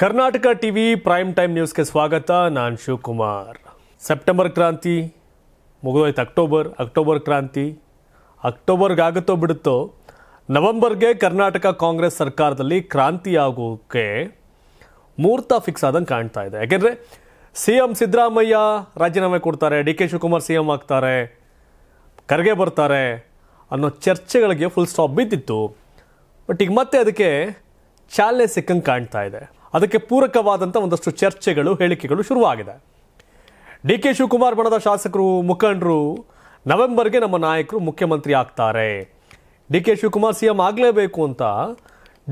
Karnataka TV prime time ನ್ಯೂಸ್ಗೆ ಸ್ವಾಗತ. ನಾನು ಶಿವಕುಮಾರ್. ಸೆಪ್ಟೆಂಬರ್ ಕ್ರಾಂತಿ ಮುಗಿದೋಯ್ತು. ಅಕ್ಟೋಬರ್ ಕ್ರಾಂತಿ ಅಕ್ಟೋಬರ್ಗಾಗುತ್ತೋ ಬಿಡುತ್ತೋ, ನವೆಂಬರ್ಗೆ ಕರ್ನಾಟಕ ಕಾಂಗ್ರೆಸ್ ಸರ್ಕಾರದಲ್ಲಿ ಕ್ರಾಂತಿ ಆಗೋಕ್ಕೆ ಮುಹೂರ್ತ ಫಿಕ್ಸ್ ಆದಂಗೆ ಕಾಣ್ತಾ ಇದೆ. ಯಾಕೆಂದರೆ CM ಸಿದ್ದರಾಮಯ್ಯ ರಾಜೀನಾಮೆ ಕೊಡ್ತಾರೆ, DK ಶಿವಕುಮಾರ್ CM ಆಗ್ತಾರೆ, ಖರ್ಗೆ ಬರ್ತಾರೆ ಅನ್ನೋ ಚರ್ಚೆಗಳಿಗೆ ಫುಲ್ ಸ್ಟಾಪ್ ಬಿದ್ದಿತ್ತು. ಬಟ್ ಈಗ ಮತ್ತೆ ಅದಕ್ಕೆ ಚಾಲನೆ ಸಿಕ್ಕಂಗೆ ಕಾಣ್ತಾ ಇದೆ. ಅದಕ್ಕೆ ಪೂರಕವಾದಂಥ ಒಂದಷ್ಟು ಚರ್ಚೆಗಳು, ಹೇಳಿಕೆಗಳು ಶುರುವಾಗಿದೆ. DK ಶಿವಕುಮಾರ್ ಬಣದ ಶಾಸಕರು, ಮುಖಂಡರು ನವೆಂಬರ್ಗೆ ನಮ್ಮ ನಾಯಕರು ಮುಖ್ಯಮಂತ್ರಿ ಆಗ್ತಾರೆ, DK ಶಿವಕುಮಾರ್ CM ಆಗಲೇಬೇಕು ಅಂತ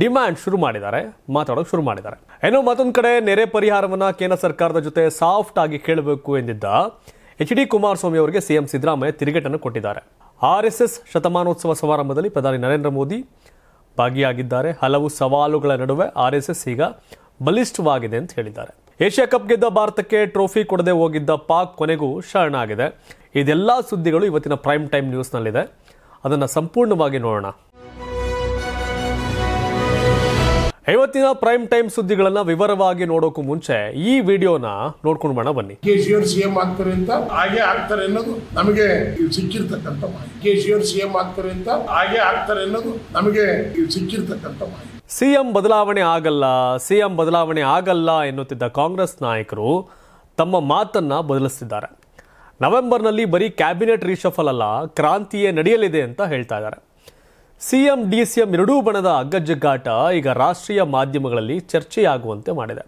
ಡಿಮ್ಯಾಂಡ್ ಶುರು ಮಾಡಿದ್ದಾರೆ, ಮಾತಾಡೋಕೆ ಶುರು ಮಾಡಿದ್ದಾರೆ. ಏನೋ ಮತ್ತೊಂದು ಕಡೆ ನೆರೆ ಪರಿಹಾರವನ್ನು ಕೇಂದ್ರ ಸರ್ಕಾರದ ಜೊತೆ ಸಾಫ್ಟ್ ಆಗಿ ಕೇಳಬೇಕು ಎಂದಿದ್ದ HD ಕುಮಾರಸ್ವಾಮಿ ಅವರಿಗೆ CM ಸಿದ್ದರಾಮಯ್ಯ ತಿರುಗೇಟನ್ನು ಕೊಟ್ಟಿದ್ದಾರೆ. RSS ಶತಮಾನೋತ್ಸವ ಸಮಾರಂಭದಲ್ಲಿ ಪ್ರಧಾನಿ ನರೇಂದ್ರ ಮೋದಿ ಭಾಗಿಯಾಗಿದ್ದಾರೆ. ಹಲವು ಸವಾಲುಗಳ ನಡುವೆ RSS ಈಗ ಬಲಿಷ್ಠವಾಗಿದೆ ಅಂತ ಹೇಳಿದ್ದಾರೆ. ಏಷ್ಯಾ ಕಪ್ ಗೆದ್ದ ಭಾರತಕ್ಕೆ ಟ್ರೋಫಿ ಕೊಡದೆ ಹೋಗಿದ್ದ ಪಾಕ್ ಕೊನೆಗೂ ಶರಣಾಗಿದೆ. ಇದೆಲ್ಲ ಸುದ್ದಿಗಳು ಇವತ್ತಿನ ಪ್ರೈಮ್ ಟೈಮ್ ನ್ಯೂಸ್ನಲ್ಲಿದೆ. ಅದನ್ನು ಸಂಪೂರ್ಣವಾಗಿ ನೋಡೋಣ. ಇವತ್ತಿನ ಪ್ರೈಮ್ ಟೈಮ್ ಸುದ್ದಿಗಳನ್ನ ವಿವರವಾಗಿ ನೋಡೋಕು ಮುಂಚೆ ಈ ವಿಡಿಯೋನ ನೋಡ್ಕೊಂಡು ಬರೋಣ ಬನ್ನಿ. KCR CM ಆಗ್ತಾರೆ ಅಂತ ಹಾಗೆ ಆಗ್ತಾರೆ ಅನ್ನೋದು ನಮಗೆ ಸಿಕ್ಕಿರ್ತಕ್ಕಂಥ ಮಾಹಿತಿ. KCR CM ಆಗ್ತಾರೆ ಅಂತ ಹಾಗೆ ಆಗ್ತಾರೆ ಅನ್ನೋದು ನಮಗೆ ಸಿಕ್ಕಿರ್ತಕ್ಕಂಥ ಮಾಹಿತಿ. CM ಬದಲಾವಣೆ ಆಗಲ್ಲ ಎನ್ನುತ್ತಿದ್ದ ಕಾಂಗ್ರೆಸ್ ನಾಯಕರು ತಮ್ಮ ಮಾತನ್ನ ಬದಲಿಸಿದ್ದಾರೆ. ನವೆಂಬರ್ನಲ್ಲಿ ಬರೀ ಕ್ಯಾಬಿನೆಟ್ ರೀಶಫಲ್ ಅಲ್ಲ, ಕ್ರಾಂತಿಯೇ ನಡೆಯಲಿದೆ ಅಂತ ಹೇಳ್ತಾ ಇದ್ದಾರೆ. CM DCM ಎರಡೂ ಬಣದ ಅಗ್ಗಜಗ್ಗಾಟ ಈಗ ರಾಷ್ಟ್ರೀಯ ಮಾಧ್ಯಮಗಳಲ್ಲಿ ಚರ್ಚೆಯಾಗುವಂತೆ ಮಾಡಿದೆ.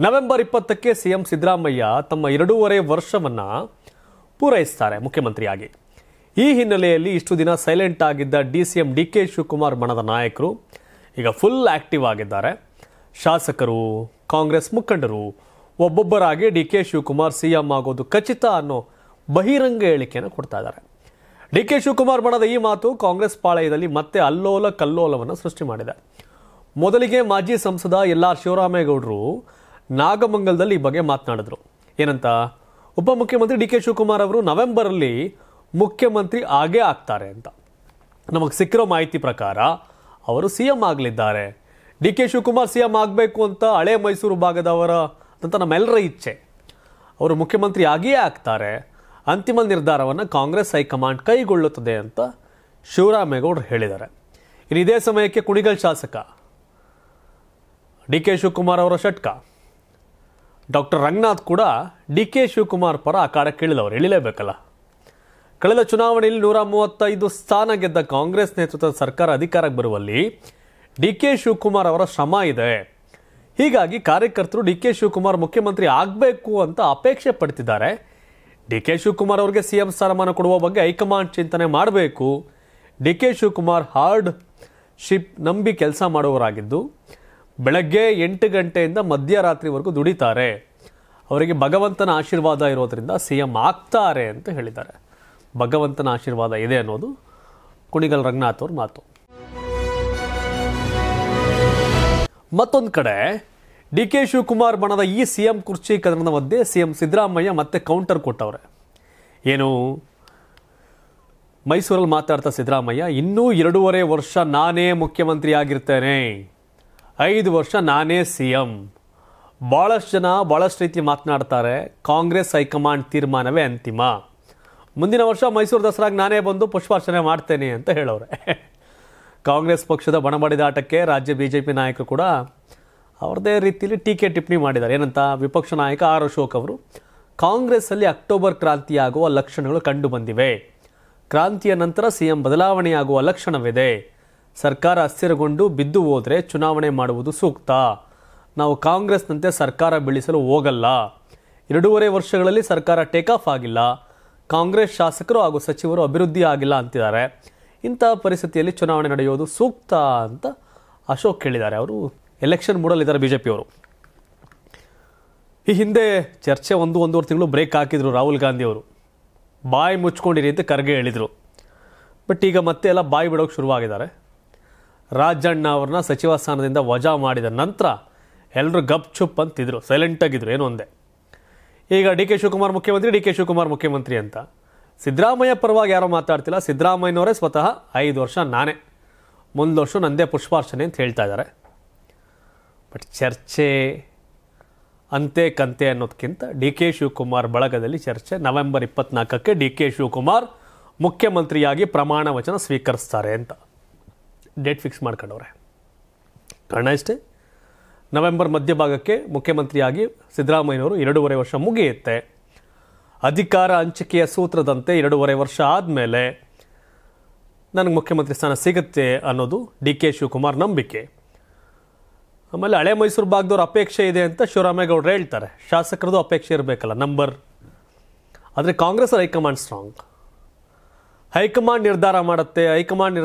ನವೆಂಬರ್ 20ಕ್ಕೆ CM ಸಿದ್ದರಾಮಯ್ಯ ತಮ್ಮ 2.5 ವರ್ಷವನ್ನ ಪೂರೈಸ್ತಾರೆ ಮುಖ್ಯಮಂತ್ರಿಯಾಗಿ. ಈ ಹಿನ್ನೆಲೆಯಲ್ಲಿ ಇಷ್ಟು ದಿನ ಸೈಲೆಂಟ್ ಆಗಿದ್ದ DCM DK ಶಿವಕುಮಾರ್ ಬಣದ ನಾಯಕರು ಈಗ ಫುಲ್ ಆಕ್ಟಿವ್ ಆಗಿದ್ದಾರೆ. ಶಾಸಕರು, ಕಾಂಗ್ರೆಸ್ ಮುಖಂಡರು ಒಬ್ಬೊಬ್ಬರಾಗಿ DK ಶಿವಕುಮಾರ್ CM ಆಗೋದು ಖಚಿತ ಅನ್ನೋ ಬಹಿರಂಗ ಹೇಳಿಕೆಯನ್ನು ಕೊಡ್ತಾ ಇದ್ದಾರೆ. DK ಶಿವಕುಮಾರ್ ಬಣದ ಈ ಮಾತು ಕಾಂಗ್ರೆಸ್ ಪಾಳಯದಲ್ಲಿ ಮತ್ತೆ ಅಲ್ಲೋಲ ಕಲ್ಲೋಲವನ್ನು ಸೃಷ್ಟಿ ಮಾಡಿದೆ. ಮೊದಲಿಗೆ ಮಾಜಿ ಸಂಸದ LR ಶಿವರಾಮೇಗೌಡರು ನಾಗಮಂಗಲದಲ್ಲಿ ಈ ಬಗ್ಗೆ ಮಾತನಾಡಿದ್ರು. ಏನಂತ? ಉಪಮುಖ್ಯಮಂತ್ರಿ DK ಶಿವಕುಮಾರ್ ಅವರು ನವೆಂಬರಲ್ಲಿ ಮುಖ್ಯಮಂತ್ರಿ ಆಗೇ ಆಗ್ತಾರೆ ಅಂತ. ನಮಗೆ ಸಿಕ್ಕಿರೋ ಮಾಹಿತಿ ಪ್ರಕಾರ ಅವರು CM ಆಗಲಿದ್ದಾರೆ. DK ಶಿವಕುಮಾರ್ CM ಆಗಬೇಕು ಅಂತ ಹಳೆ ಮೈಸೂರು ಭಾಗದವರ ಅಂತ ನಮ್ಮೆಲ್ಲರ ಇಚ್ಛೆ. ಅವರು ಮುಖ್ಯಮಂತ್ರಿ ಆಗಿಯೇ ಆಗ್ತಾರೆ. ಅಂತಿಮ ನಿರ್ಧಾರವನ್ನು ಕಾಂಗ್ರೆಸ್ ಹೈಕಮಾಂಡ್ ಕೈಗೊಳ್ಳುತ್ತದೆ ಅಂತ ಶಿವರಾಮೇಗೌಡರು ಹೇಳಿದ್ದಾರೆ. ಇನ್ನು ಇದೇ ಸಮಯಕ್ಕೆ ಕುಣಿಗಲ್ ಶಾಸಕ DK ಶಿವಕುಮಾರ್ ಅವರ ಷಟ್ಕ ಡಾಕ್ಟರ್ ರಂಗನಾಥ್ ಕೂಡ DK ಶಿವಕುಮಾರ್ ಪರ ಅಖಾಡಕ್ಕಿಳಿದವರು, ಇಳಿಲೇಬೇಕಲ್ಲ. ಕಳೆದ ಚುನಾವಣೆಯಲ್ಲಿ 135 ಸ್ಥಾನ ಗೆದ್ದ ಕಾಂಗ್ರೆಸ್ ನೇತೃತ್ವದ ಸರ್ಕಾರ ಅಧಿಕಾರಕ್ಕೆ ಬರುವಲ್ಲಿ DK ಶಿವಕುಮಾರ್ ಅವರ ಶ್ರಮ ಇದೆ. ಹೀಗಾಗಿ ಕಾರ್ಯಕರ್ತರು DK ಶಿವಕುಮಾರ್ ಮುಖ್ಯಮಂತ್ರಿ ಆಗಬೇಕು ಅಂತ ಅಪೇಕ್ಷೆ ಪಡ್ತಿದ್ದಾರೆ. DK ಶಿವಕುಮಾರ್ ಅವರಿಗೆ CM ಸ್ಥಾನಮಾನ ಕೊಡುವ ಬಗ್ಗೆ ಹೈಕಮಾಂಡ್ ಚಿಂತನೆ ಮಾಡಬೇಕು. DK ಶಿವಕುಮಾರ್ ಹಾರ್ಡ್ ಶಿಪ್ ನಂಬಿ ಕೆಲಸ ಮಾಡುವವರಾಗಿದ್ದು ಬೆಳಗ್ಗೆ 8 ಗಂಟೆಯಿಂದ ಮಧ್ಯರಾತ್ರಿವರೆಗೂ ದುಡಿತಾರೆ. ಅವರಿಗೆ ಭಗವಂತನ ಆಶೀರ್ವಾದ ಇರೋದ್ರಿಂದ CM ಆಗ್ತಾರೆ ಅಂತ ಹೇಳಿದ್ದಾರೆ. ಭಗವಂತನ ಆಶೀರ್ವಾದ ಇದೆ ಅನ್ನೋದು ಕುಣಿಗಲ್ ರಂಗನಾಥ್ ಅವ್ರ ಮಾತು. ಮತ್ತೊಂದು ಕಡೆ DK ಶಿವಕುಮಾರ್ ಬಣದ ಈ CM ಕುರ್ಚಿ ಕದನದ ಮಧ್ಯೆ CM ಸಿದ್ದರಾಮಯ್ಯ ಮತ್ತೆ ಕೌಂಟರ್ ಕೊಟ್ಟವ್ರೆ. ಏನು? ಮೈಸೂರಲ್ಲಿ ಮಾತಾಡ್ತಾ ಸಿದ್ದರಾಮಯ್ಯ, ಇನ್ನೂ 2.5 ವರ್ಷ ನಾನೇ ಮುಖ್ಯಮಂತ್ರಿ ಆಗಿರ್ತೇನೆ, 5 ವರ್ಷ ನಾನೇ CM. ಭಾಳಷ್ಟು ಜನ ಭಾಳಷ್ಟು ರೀತಿ ಮಾತನಾಡ್ತಾರೆ. ಕಾಂಗ್ರೆಸ್ ಹೈಕಮಾಂಡ್ ತೀರ್ಮಾನವೇ ಅಂತಿಮ. ಮುಂದಿನ ವರ್ಷ ಮೈಸೂರು ದಸರಾಗೆ ನಾನೇ ಬಂದು ಪುಷ್ಪಾರ್ಚನೆ ಮಾಡ್ತೇನೆ ಅಂತ ಹೇಳೋರೆ. ಕಾಂಗ್ರೆಸ್ ಪಕ್ಷದ ಬಣಬಡಿದಾಟಕ್ಕೆ ರಾಜ್ಯ BJP ನಾಯಕರು ಕೂಡ ಅವ್ರದೇ ರೀತಿಯಲ್ಲಿ ಟೀಕೆ ಟಿಪ್ಪಣಿ ಮಾಡಿದ್ದಾರೆ. ಏನಂತ? ವಿಪಕ್ಷ ನಾಯಕ R ಅಶೋಕ್ ಅವರು, ಕಾಂಗ್ರೆಸ್ಸಲ್ಲಿ ಅಕ್ಟೋಬರ್ ಕ್ರಾಂತಿಯಾಗುವ ಲಕ್ಷಣಗಳು ಕಂಡು ಬಂದಿವೆ. ಕ್ರಾಂತಿಯ ನಂತರ CM ಬದಲಾವಣೆಯಾಗುವ ಲಕ್ಷಣವಿದೆ. ಸರ್ಕಾರ ಅಸ್ಥಿರಗೊಂಡು ಬಿದ್ದು ಹೋದರೆ ಚುನಾವಣೆ ಮಾಡುವುದು ಸೂಕ್ತ. ನಾವು ಕಾಂಗ್ರೆಸ್ನಂತೆ ಸರ್ಕಾರ ಬೀಳಿಸಲು ಹೋಗಲ್ಲ. 2.5 ವರ್ಷಗಳಲ್ಲಿ ಸರ್ಕಾರ ಟೇಕ್ ಆಫ್ ಆಗಿಲ್ಲ. ಕಾಂಗ್ರೆಸ್ ಶಾಸಕರು ಹಾಗೂ ಸಚಿವರು ಅಭಿವೃದ್ಧಿ ಆಗಿಲ್ಲ ಅಂತಿದ್ದಾರೆ. ಇಂಥ ಪರಿಸ್ಥಿತಿಯಲ್ಲಿ ಚುನಾವಣೆ ನಡೆಯೋದು ಸೂಕ್ತ ಅಂತ ಅಶೋಕ್ ಹೇಳಿದ್ದಾರೆ. ಅವರು ಎಲೆಕ್ಷನ್ ಮೂಡಲ್ಲಿದ್ದಾರೆ BJP ಅವರು. ಈ ಹಿಂದೆ ಚರ್ಚೆ 1-1.5 ತಿಂಗಳು ಬ್ರೇಕ್ ಹಾಕಿದ್ರು ರಾಹುಲ್ ಗಾಂಧಿ ಅವರು. ಬಾಯಿ ಮುಚ್ಕೊಂಡಿರಿ ಅಂತ ಖರ್ಗೆ ಹೇಳಿದರು. ಬಟ್ ಈಗ ಮತ್ತೆ ಎಲ್ಲ ಬಾಯಿ ಬಿಡೋಕೆ ಶುರುವಾಗಿದ್ದಾರೆ. ರಾಜಣ್ಣ ಅವ್ರನ್ನ ಸಚಿವ ಸ್ಥಾನದಿಂದ ವಜಾ ಮಾಡಿದ ನಂತರ ಎಲ್ಲರೂ ಗಪ್ ಚುಪ್ ಅಂತಿದ್ರು, ಸೈಲೆಂಟಾಗಿದ್ರು, ಏನೋ ಒಂದೇ. ಈಗ DK ಶಿವಕುಮಾರ್ ಮುಖ್ಯಮಂತ್ರಿ ಅಂತ ಸಿದ್ದರಾಮಯ್ಯ ಪರವಾಗಿ ಯಾರೋ ಮಾತಾಡ್ತಿಲ್ಲ. ಸಿದ್ದರಾಮಯ್ಯನವರೇ ಸ್ವತಃ 5 ವರ್ಷ ನಾನೇ, ಮುಂದೆ ವರ್ಷ ನಂದೇ ಪುಷ್ಪಾರ್ಚನೆ ಅಂತ ಹೇಳ್ತಾ ಇದ್ದಾರೆ. ಬಟ್ ಚರ್ಚೆ ಅಂತೆ ಕಂತೆ ಅನ್ನೋದಕ್ಕಿಂತ ಡಿ ಕೆ ಶಿವಕುಮಾರ್ ಬಳಗದಲ್ಲಿ ಚರ್ಚೆ ನವೆಂಬರ್ 24ಕ್ಕೆ ಡಿ ಕೆ ಶಿವಕುಮಾರ್ ಮುಖ್ಯಮಂತ್ರಿಯಾಗಿ ಪ್ರಮಾಣ ವಚನ ಸ್ವೀಕರಿಸ್ತಾರೆ ಅಂತ ಡೇಟ್ ಫಿಕ್ಸ್ ಮಾಡ್ಕೊಂಡವ್ರೆ. ಕಾರಣ ಇಷ್ಟೇ, ನವೆಂಬರ್ ಮಧ್ಯಭಾಗಕ್ಕೆ ಮುಖ್ಯಮಂತ್ರಿಯಾಗಿ ಸಿದ್ದರಾಮಯ್ಯನವರು 2.5 ವರ್ಷ ಮುಗಿಯುತ್ತೆ. ಅಧಿಕಾರ ಹಂಚಿಕೆಯ ಸೂತ್ರದಂತೆ 2.5 ವರ್ಷ ಆದಮೇಲೆ ನನಗೆ ಮುಖ್ಯಮಂತ್ರಿ ಸ್ಥಾನ ಸಿಗುತ್ತೆ ಅನ್ನೋದು ಡಿ ಕೆ ಶಿವಕುಮಾರ್ ನಂಬಿಕೆ. ಆಮೇಲೆ ಹಳೆ ಮೈಸೂರು ಭಾಗದವ್ರ ಅಪೇಕ್ಷೆ ಇದೆ ಅಂತ ಶಿವರಾಮೇಗೌಡರು ಹೇಳ್ತಾರೆ. ಶಾಸಕರದು ಅಪೇಕ್ಷೆ ಇರಬೇಕಲ್ಲ ನಂಬರ್. ಆದರೆ ಕಾಂಗ್ರೆಸ್ ಹೈಕಮಾಂಡ್ ಸ್ಟ್ರಾಂಗ್. ಹೈಕಮಾಂಡ್ ನಿರ್ಧಾರ ಮಾಡುತ್ತೆ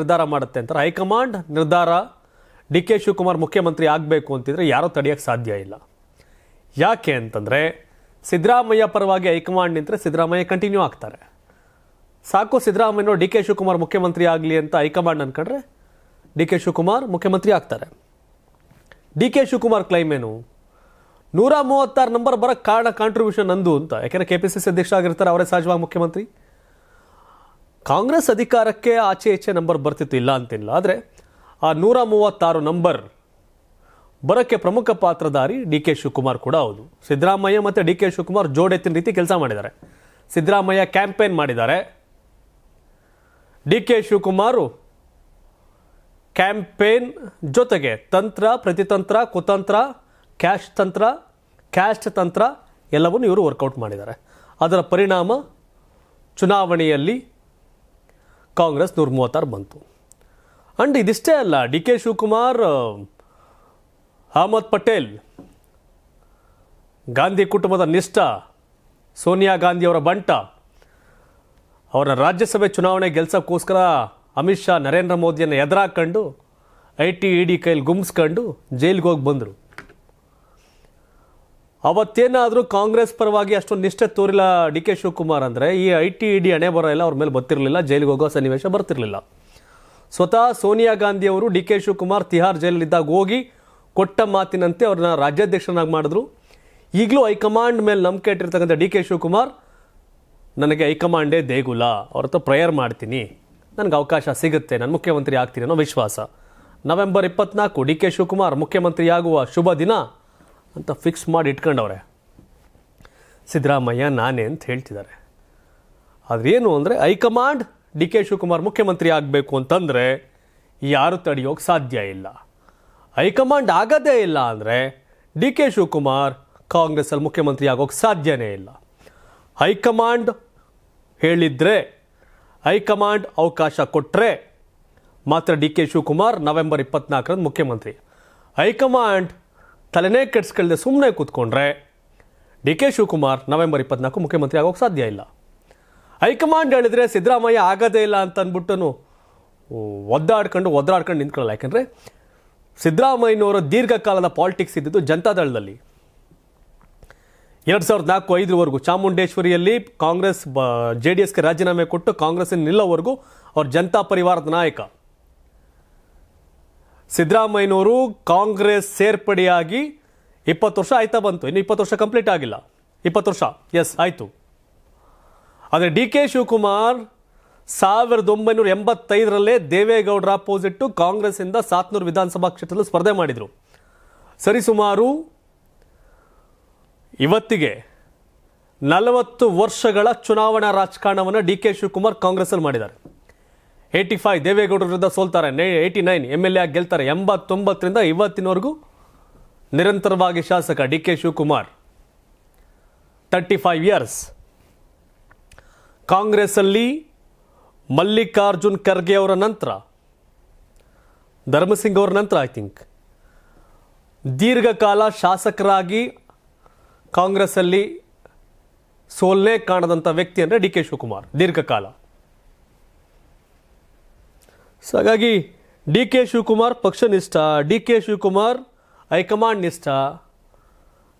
ಅಂತಾರೆ. ಹೈಕಮಾಂಡ್ ನಿರ್ಧಾರ ಡಿ ಕೆ ಶಿವಕುಮಾರ್ ಮುಖ್ಯಮಂತ್ರಿ ಆಗಬೇಕು ಅಂತಿದ್ರೆ ಯಾರೂ ತಡೆಯೋಕ್ಕೆ ಸಾಧ್ಯ ಇಲ್ಲ. ಯಾಕೆ ಅಂತಂದರೆ ಸಿದ್ದರಾಮಯ್ಯ ಪರವಾಗಿ ಹೈಕಮಾಂಡ್ ನಿಂತರೆ ಸಿದ್ದರಾಮಯ್ಯ ಕಂಟಿನ್ಯೂ ಆಗ್ತಾರೆ. ಸಾಕು ಸಿದ್ದರಾಮಯ್ಯನವರು ಡಿ ಕೆ ಶಿವಕುಮಾರ್ ಮುಖ್ಯಮಂತ್ರಿ ಆಗಲಿ ಅಂತ ಹೈಕಮಾಂಡ್ ಅನ್ಕೊಂಡ್ರೆ ಡಿ ಕೆ ಶಿವಕುಮಾರ್ ಮುಖ್ಯಮಂತ್ರಿ ಆಗ್ತಾರೆ. ಡಿ ಕೆ ಶಿವಕುಮಾರ್ ಕ್ಲೈಮ್ ಏನು, 136 ನಂಬರ್ ಬರೋಕ್ಕೆ ಕಾರಣ ಕಾಂಟ್ರಿಬ್ಯೂಷನ್ ನಂದು ಅಂತ. ಯಾಕೆಂದರೆ KPCC ಅಧ್ಯಕ್ಷ ಆಗಿರ್ತಾರೆ, ಅವರೇ ಸಹಜವಾಗಿ ಮುಖ್ಯಮಂತ್ರಿ. ಕಾಂಗ್ರೆಸ್ ಅಧಿಕಾರಕ್ಕೆ ಆಚೆ ಈಚೆ ನಂಬರ್ ಬರ್ತಿತ್ತು, ಇಲ್ಲ ಅಂತಿಲ್ಲ. ಆದರೆ ಆ 136 ನಂಬರ್ ಬರೋಕ್ಕೆ ಪ್ರಮುಖ ಪಾತ್ರಧಾರಿ ಡಿ ಕೆ ಶಿವಕುಮಾರ್ ಕೂಡ ಹೌದು. ಸಿದ್ದರಾಮಯ್ಯ ಮತ್ತು ಡಿ ಕೆ ಶಿವಕುಮಾರ್ ಜೋಡೆತ್ತಿನ ರೀತಿ ಕೆಲಸ ಮಾಡಿದ್ದಾರೆ. ಸಿದ್ದರಾಮಯ್ಯ ಕ್ಯಾಂಪೇನ್ ಮಾಡಿದ್ದಾರೆ, ಡಿ ಕೆ ಶಿವಕುಮಾರ್ ಕ್ಯಾಂಪೇನ್ ಜೊತೆಗೆ ತಂತ್ರ, ಪ್ರತಿತಂತ್ರ, ಕುತಂತ್ರ, ಕ್ಯಾಸ್ಟ್ ತಂತ್ರ ಎಲ್ಲವನ್ನೂ ಇವರು ವರ್ಕೌಟ್ ಮಾಡಿದ್ದಾರೆ. ಅದರ ಪರಿಣಾಮ ಚುನಾವಣೆಯಲ್ಲಿ ಕಾಂಗ್ರೆಸ್ 136 ಬಂತು. ಅಂಡ್ ಇದಿಷ್ಟೇ ಅಲ್ಲ, ಡಿ ಕೆ ಶಿವಕುಮಾರ್, ಅಹಮದ್ ಪಟೇಲ್, ಗಾಂಧಿ ಕುಟುಂಬದ ನಿಷ್ಠ, ಸೋನಿಯಾ ಗಾಂಧಿಯವರ ಬಂಟ, ಅವರ ರಾಜ್ಯಸಭೆ ಚುನಾವಣೆ ಗೆಲ್ಸೋಕ್ಕೋಸ್ಕರ ಅಮಿತ್ ಶಾ ನರೇಂದ್ರ ಮೋದಿಯನ್ನು ಎದುರಾಕೊಂಡು IT ED ಕೈಲಿ ಗುಮ್ಸ್ಕೊಂಡು ಜೈಲಿಗೆ ಹೋಗಿ ಬಂದರು. ಅವತ್ತೇನಾದರೂ ಕಾಂಗ್ರೆಸ್ ಪರವಾಗಿ ಅಷ್ಟೊಂದು ನಿಷ್ಠೆ ತೋರಿಲ್ಲ ಡಿ ಕೆ ಶಿವಕುಮಾರ್ ಅಂದರೆ ಈ IT ED ಹಣೆ ಬರೋ ಎಲ್ಲ ಅವ್ರ ಮೇಲೆ ಬರ್ತಿರಲಿಲ್ಲ, ಜೈಲಿಗೆ ಹೋಗೋ ಸನ್ನಿವೇಶ ಬರ್ತಿರಲಿಲ್ಲ. ಸ್ವತಃ ಸೋನಿಯಾ ಗಾಂಧಿಯವರು ಡಿ ಕೆ ಶಿವಕುಮಾರ್ ತಿಹಾರ್ ಜೈಲಲ್ಲಿದ್ದಾಗ ಹೋಗಿ ಕೊಟ್ಟ ಮಾತಿನಂತೆ ಅವ್ರನ್ನ ರಾಜ್ಯಾಧ್ಯಕ್ಷನಾಗಿ ಮಾಡಿದ್ರು. ಈಗಲೂ ಹೈಕಮಾಂಡ್ ಮೇಲೆ ನಂಬಿಕೆ ಇಟ್ಟಿರ್ತಕ್ಕಂಥ ಡಿ ಕೆ ಶಿವಕುಮಾರ್, ನನಗೆ ಹೈಕಮಾಂಡೇ ದೇಗುಲ, ಅವ್ರ ಹತ್ರ ಪ್ರೇಯರ್ ಮಾಡ್ತೀನಿ, ನನಗೆ ಅವಕಾಶ ಸಿಗುತ್ತೆ, ನಾನು ಮುಖ್ಯಮಂತ್ರಿ ಆಗ್ತೀನಿ ಅನ್ನೋ ವಿಶ್ವಾಸ. ನವೆಂಬರ್ 24 ಡಿ ಕೆ ಶಿವಕುಮಾರ್ ಮುಖ್ಯಮಂತ್ರಿ ಆಗುವ ಶುಭ ದಿನ ಅಂತ ಫಿಕ್ಸ್ ಮಾಡಿ ಇಟ್ಕೊಂಡವ್ರೆ. ಸಿದ್ದರಾಮಯ್ಯ ನಾನೇ ಅಂತ ಹೇಳ್ತಿದ್ದಾರೆ. ಆದರೆ ಏನು ಅಂದರೆ ಹೈಕಮಾಂಡ್ ಡಿ ಕೆ ಶಿವಕುಮಾರ್ ಮುಖ್ಯಮಂತ್ರಿ ಆಗಬೇಕು ಅಂತಂದರೆ ಯಾರು ತಡೆಯೋಕೆ ಸಾಧ್ಯ ಇಲ್ಲ. ಹೈಕಮಾಂಡ್ ಆಗೋದೇ ಇಲ್ಲ ಅಂದರೆ ಡಿ ಕೆ ಶಿವಕುಮಾರ್ ಕಾಂಗ್ರೆಸ್ಸಲ್ಲಿ ಮುಖ್ಯಮಂತ್ರಿ ಆಗೋಕ್ಕೆ ಸಾಧ್ಯನೇ ಇಲ್ಲ. ಹೈಕಮಾಂಡ್ ಹೇಳಿದರೆ, ಹೈಕಮಾಂಡ್ ಅವಕಾಶ ಕೊಟ್ಟರೆ ಮಾತ್ರ ಡಿ ಕೆ ಶಿವಕುಮಾರ್ ನವೆಂಬರ್ 24ರಂದು ಮುಖ್ಯಮಂತ್ರಿ. ಹೈಕಮಾಂಡ್ ತಲೆನೇ ಕೆಡಿಸ್ಕೊಳ್ಳದೆ ಸುಮ್ಮನೆ ಕೂತ್ಕೊಂಡ್ರೆ ಡಿ ಕೆ ಶಿವಕುಮಾರ್ ನವೆಂಬರ್ 24 ಮುಖ್ಯಮಂತ್ರಿ ಆಗೋಕ್ಕೆ ಸಾಧ್ಯ ಇಲ್ಲ. ಹೈಕಮಾಂಡ್ ಹೇಳಿದರೆ ಸಿದ್ದರಾಮಯ್ಯ ಆಗೋದೇ ಇಲ್ಲ ಅಂತ ಅಂದ್ಬಿಟ್ಟು ಒದ್ದಾಡ್ಕೊಂಡು ನಿಂತ್ಕೊಳ್ಳಲ್ಲ. ಯಾಕೆಂದರೆ ಸಿದ್ದರಾಮಯ್ಯನವರ ದೀರ್ಘಕಾಲದ ಪಾಲಿಟಿಕ್ಸ್ ಇದ್ದಿದ್ದು ಜನತಾದಳದಲ್ಲಿ. 2004-05ವರೆಗೂ ಚಾಮುಂಡೇಶ್ವರಿಯಲ್ಲಿ ಕಾಂಗ್ರೆಸ್ JDSಗೆ ರಾಜೀನಾಮೆ ಕೊಟ್ಟು ಕಾಂಗ್ರೆಸ್ಸಿನ ನಿಲ್ಲೋವರೆಗೂ ಅವ್ರ ಜನತಾ ಪರಿವಾರದ ನಾಯಕ. ಸಿದ್ದರಾಮಯ್ಯನವರು ಕಾಂಗ್ರೆಸ್ ಸೇರ್ಪಡೆಯಾಗಿ 20 ವರ್ಷ ಆಯ್ತಾ ಬಂತು, ಇನ್ನು 20 ವರ್ಷ ಕಂಪ್ಲೀಟ್ ಆಗಿಲ್ಲ. 20 ವರ್ಷ ಎಸ್ ಆಯಿತು. ಆದರೆ ಡಿ ಕೆ ಶಿವಕುಮಾರ್ 1985ರಲ್ಲೇ ದೇವೇಗೌಡರ ಅಪೋಸಿಟ್ಟು ಕಾಂಗ್ರೆಸ್ಸಿಂದ ಸಾತ್ನೂರು ವಿಧಾನಸಭಾ ಕ್ಷೇತ್ರದಲ್ಲಿ ಸ್ಪರ್ಧೆ ಮಾಡಿದರು. ಸರಿಸುಮಾರು ಇವತ್ತಿಗೆ 40 ವರ್ಷಗಳ ಚುನಾವಣಾ ರಾಜಕಾರಣವನ್ನು ಡಿ ಕೆ ಶಿವಕುಮಾರ್ ಕಾಂಗ್ರೆಸ್ಸಲ್ಲಿ ಮಾಡಿದ್ದಾರೆ. 85 ದೇವೇಗೌಡರ ವಿರುದ್ಧ ಸೋಲ್ತಾರೆ, 89 MLA ಆಗಿ ಗೆಲ್ತಾರೆ, 89ರಿಂದ ಇವತ್ತಿನವರೆಗೂ ನಿರಂತರವಾಗಿ ಶಾಸಕ ಡಿ ಕೆ ಶಿವಕುಮಾರ್ 35 ಇಯರ್ಸ್. ಕಾಂಗ್ರೆಸ್ಸಲ್ಲಿ ಮಲ್ಲಿಕಾರ್ಜುನ್ ಖರ್ಗೆ ಅವರ ನಂತರ, ಧರ್ಮಸಿಂಗ್ ಅವರ ನಂತರ ಐ ಥಿಂಕ್ ದೀರ್ಘಕಾಲ ಶಾಸಕರಾಗಿ ಕಾಂಗ್ರೆಸ್ಸಲ್ಲಿ ಸೋಲ್ನೇ ಕಾಣದಂಥ ವ್ಯಕ್ತಿ ಅಂದರೆ ಡಿ ಕೆ ಶಿವಕುಮಾರ್ ದೀರ್ಘಕಾಲ. ಸೊ ಹಾಗಾಗಿ ಡಿ ಕೆ ಶಿವಕುಮಾರ್ ಪಕ್ಷನಿಷ್ಠ, ಡಿ ಕೆ ಶಿವಕುಮಾರ್ ಹೈಕಮಾಂಡ್ ನಿಷ್ಠ.